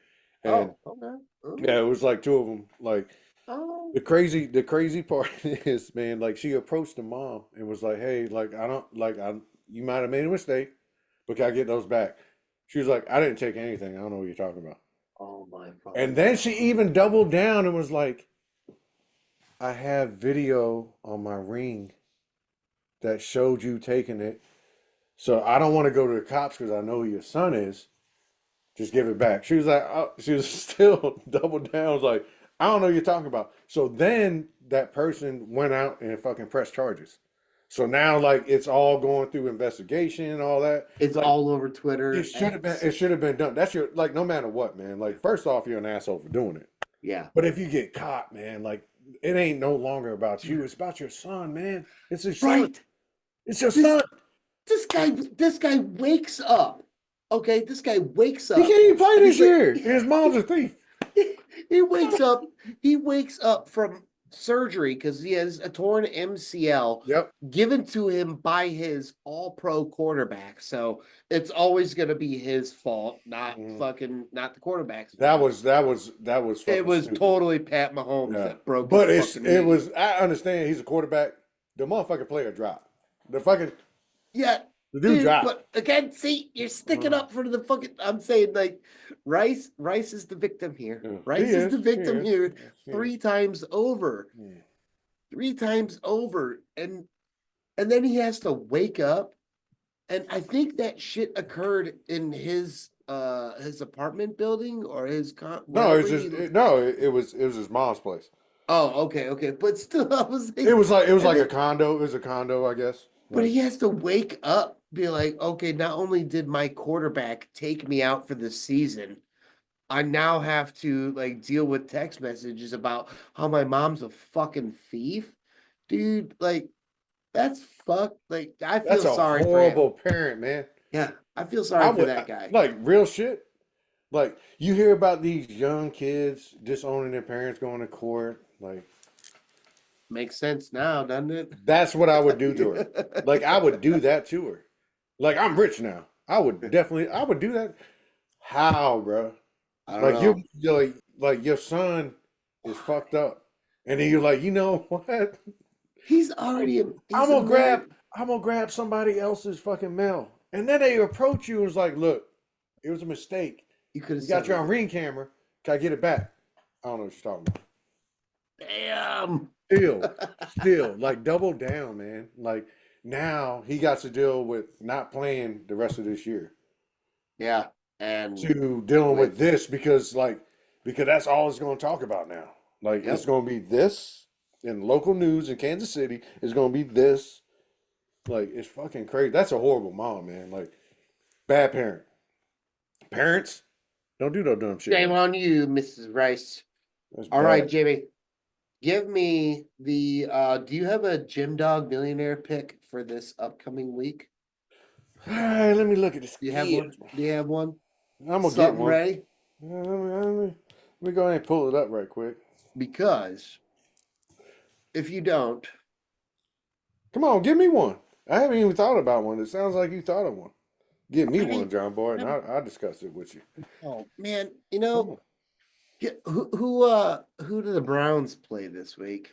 and oh, okay. Oh, yeah, it was like two of them. Like oh. the crazy part is, man, like she approached the mom and was like, hey, like I don't like I you might have made a mistake, but can I get those back? She was like, I didn't take anything. I don't know what you're talking about. Oh my And fucking then god. she even doubled down and was like, I have video on my ring that showed you taking it. So I don't want to go to the cops because I know who your son is. Just give it back. She was like, oh, she was still double down. I was like, I don't know what you're talking about. So then that person went out and fucking pressed charges. So now like it's all going through investigation and all that. It's Like all over it Twitter, should have been X. it should have been done. That's your like no matter what, man. Like first off, you're an asshole for doing it. Yeah. But if you get caught, man, like it ain't no longer about you. Dude. It's about your son, man. It's his son. Right. It's your This son. this guy wakes up. Okay, this guy wakes He up can't even play and this he's like year. And his mom's a thief. he wakes up. He wakes up from surgery because he has a torn MCL Yep. given to him by his all-pro quarterback. So it's always going to be his fault, not Mhm. fucking not the quarterback's That fault. was that was that was It fucking was stupid. totally Pat Mahomes Yeah. that broke his But it's fucking it knee. was I understand he's a quarterback. The motherfucking player dropped. The fucking Yeah, the dude dude. dropped. But again, see, you're sticking Uh, up for the fucking. I'm saying like, Rice is the victim here. yeah. He Rice is the is. He victim is. here Yes, he is. 3 times over, Yeah. 3 times over, and then he has to wake up. And I think that shit occurred in his apartment building or his No, wherever it's just he. it was his mom's place. Oh, okay, but still, I was It like, was like it was and like a then condo. It was a condo, I guess. but Like he has to wake up, be like, okay, not only did my quarterback take me out for the season, I now have to like deal with text messages about how my mom's a fucking thief. Dude, like that's fuck. Like I that's feel a sorry for him. horrible parent, man. Yeah, I feel I sorry for would that guy. like real shit. Like you hear about these young kids disowning their parents, going to court. Like Makes sense now, doesn't that's what I would do to her. Like it? I would do that to her. Like I'm rich now. I would do that. How, bro? I don't Like you, know. you're like your son is fucked up, and then you're like, you know what? He's already I'm he's a gonna grab married. I'm gonna grab somebody else's fucking mail, and then they approach you and was like, look, it was a mistake. You could have We got you settled on it. ring camera. Can I get it back? I don't know what you're talking about. Damn. Still, like double down, man. Like now he got to deal with not playing the rest of this year Yeah, and to dealing with with this because that's all it's going to talk about now. Like it's yep. going to be this in local news in Kansas City. It's going to be this. Like it's fucking crazy. That's a horrible mom, man. Like bad parent. Parents, Don't do no dumb shit Shame like on you, Mrs. Rice. that's All right, bad. Jimmy. Give me the do you have a Gym Dog Millionaire pick for this upcoming week? All right, let me look at the Do you have one? skills. Do you have one? I'm gonna get Something one. ready? Let me go ahead and pull it up right quick. Because if you don't, Come on, give me one. I haven't even thought about one. It sounds like you thought of one. Give me I one, mean, John Boy, and I'm, I'll discuss it with you. oh man, Come on. who do the Browns play this week?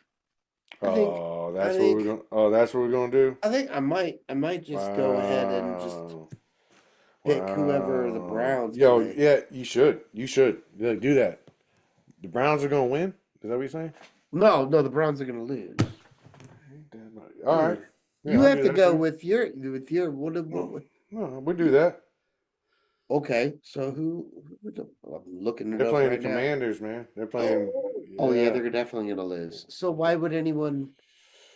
I think Oh, I that's what we're think gonna. Oh, that's what we're gonna do. I might just go ahead and just Wow. pick whoever the Wow. Browns Yo, play. yeah, you should. You should. Yeah, do that. The Browns are gonna win. Is that what you're saying? No, no, the Browns are gonna lose. Ain't that right? All right. Mm. Yeah, You I'll have do to that go too. with your what, No, no, we do that. okay, so I'm looking it They're up playing the right now. Commanders, man. They're playing. Oh yeah, Yeah. they're definitely gonna lose. So why would anyone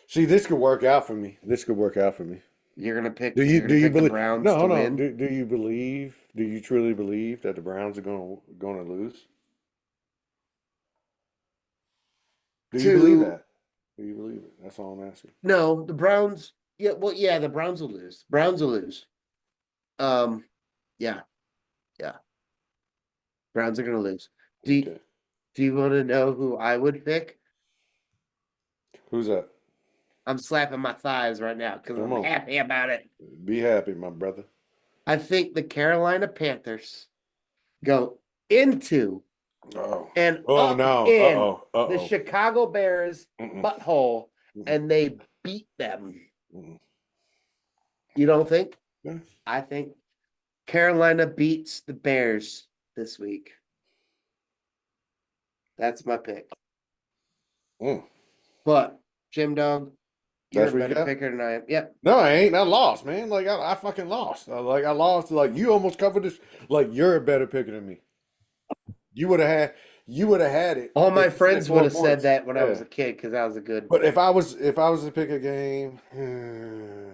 See, this could work out for me. This could work out for me. Do you you're do gonna you pick the believe? Browns to No, no. win? Do you believe? Do you truly believe that the Browns are gonna lose? Do you believe To that? Do you believe it? That's all I'm asking. No, the Browns. Yeah, well, yeah, the Browns will lose. Browns will lose. Um, yeah, yeah, Browns are gonna lose. Do you, Okay. do you want to know who I would pick? Who's that? I'm slapping my thighs right now because Come I'm on. happy about it. Be happy, my brother. I think the Carolina Panthers go into Oh. and Oh up no. in Uh-oh. the Uh-oh. Chicago Bears Mm-mm. butthole Mm-mm. and they beat them. Mm-mm. You don't think? Yeah. I think Carolina beats the Bears this week. That's my pick. Mm. But Jim Dog, you're That's a what you better got? picker than I am. Yep. No, I ain't. I lost, man. Like I fucking lost. Like I lost. Like you almost covered this. Like you're a better picker than me. You would have had. You would have had it All if my you said friends would four have said points. that when I was Yeah. a kid because I was a good. But if I was to pick a game, if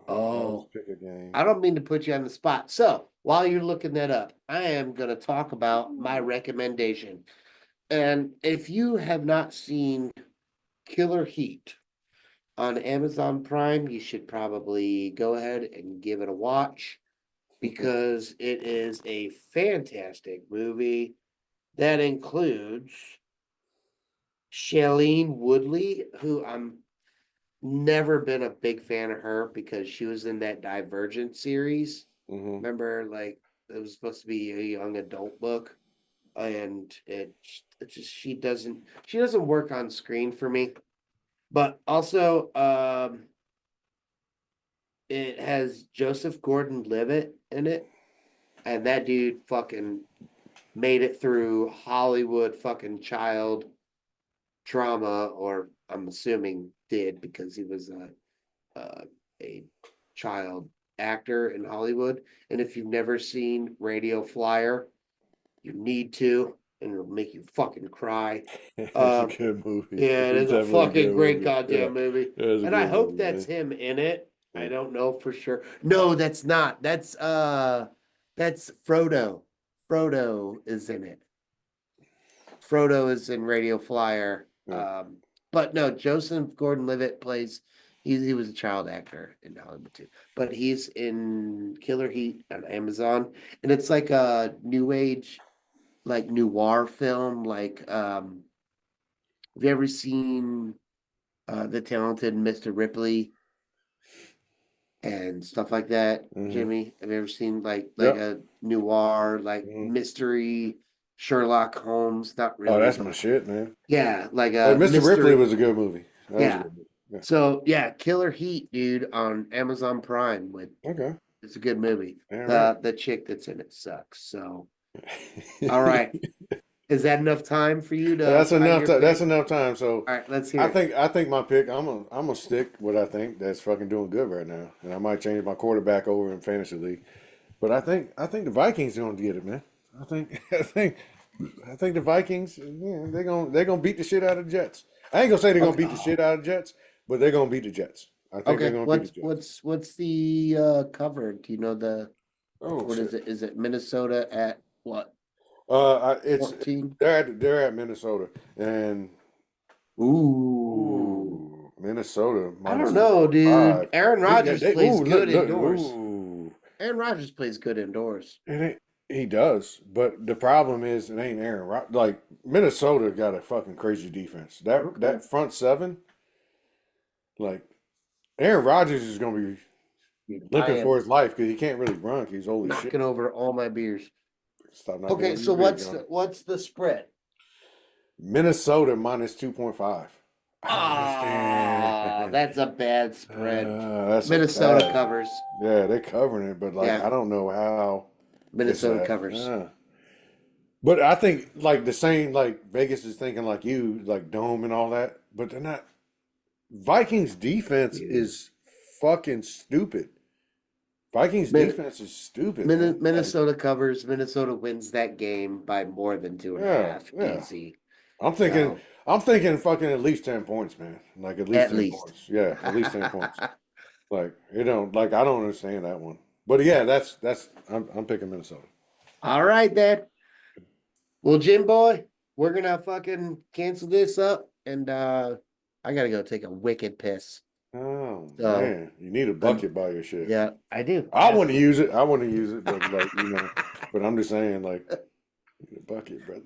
I was Oh, to pick a game, I don't mean to put you on the spot. So while you're looking that up, I am going to talk about my recommendation. And if you have not seen Killer Heat on Amazon Prime, you should probably go ahead and give it a watch because it is a fantastic movie that includes Shailene Woodley, who I'm never been a big fan of her because she was in that Divergent series. hmm Remember, like it was supposed to be a young adult book, and it just she doesn't work on screen for me. But also, it has Joseph Gordon-Levitt in it, and that dude fucking made it through Hollywood fucking child drama, or I'm assuming did because he was a child actor in Hollywood. And if you've never seen Radio Flyer, you need to, and it'll make you fucking cry. It's a Um, good movie. yeah, it It's is a definitely a fucking good great movie. Yeah, goddamn movie. it's a And I good hope movie, that's man. him in it. I Yeah. don't know for sure. No, that's not. That's Frodo. Frodo is in it. Frodo is in Radio Flyer. Yeah. But no, Joseph Gordon-Levitt plays. He was a child actor in Hollywood too, but he's in Killer Heat on Amazon, and it's like a new age, like noir film. Like, have you ever seen The Talented Mr. Ripley and stuff like that? hmm Jimmy, have you ever seen like Yep. a noir, like hmm mystery Sherlock Holmes? Not Oh, really, that's my but shit, man. yeah, like Hey, a Mr. Ripley mystery. was a good movie. That was a Yeah. good movie. Yeah. So yeah, Killer Heat, dude, on Amazon Prime with Okay. it's a good movie. All right. The chick that's in it sucks. So all right. Is that enough time for you to That's find enough. your That's pick? enough time. So, All right, let's hear I it. think I think my pick. I'm gonna stick what I think that's fucking doing good right now, and I might change my quarterback over in fantasy league. But I think the Vikings are gonna get it, man. I think I think the Vikings. Yeah, they're gonna beat the shit out of the Jets. I ain't gonna say they're gonna Okay. beat the shit out of the Jets, but they're gonna beat the Jets. I think they're Okay. gonna beat the What's Jets. what's what's the cover? Do you know the Oh what is shit. it? Is it Minnesota at What? It's 14? they're at Minnesota, and Ooh. ooh, Minnesota I minus don't two know, point dude. five. Aaron Yeah, Rodgers they plays look good look indoors. ooh. Aaron Rodgers plays good indoors. It ain't, he does, but the problem is it ain't Aaron. Like Minnesota got a fucking crazy defense. Okay. That front seven, like Aaron Rodgers is gonna be I limping for am his life because he can't really run. 'Cause he's old as shit. knocking over all my beers. Stop knocking Okay, over your so beer, what's John. what's the spread? Minnesota minus 2.5. I don't Ah, understand. that's a bad spread. That's a Minnesota bad. covers. Yeah, they're covering it, but like Yeah, I don't know how it's Minnesota that. covers. But I think like the same like Vegas is thinking like you like dome and all that, but they're not. Vikings defense is fucking stupid. Vikings Min- defense is stupid, man. Like Minnesota covers. Minnesota wins that game by more than two and a yeah, half. yeah. Easy. I'm thinking So I'm thinking fucking at least 10 points, man. Like at least at 10 least. points. Yeah, at least 10 points. Like you don't like I don't understand that one. But yeah, that's I'm picking Minnesota. All right, then. Well, Jim boy, we're gonna fucking cancel this up, and I gotta go take a wicked piss. Oh So man, you need a I'm bucket by your shit. yeah, I do. I want to use it. I want to use it, but like but I'm just saying like you need a bucket, brother.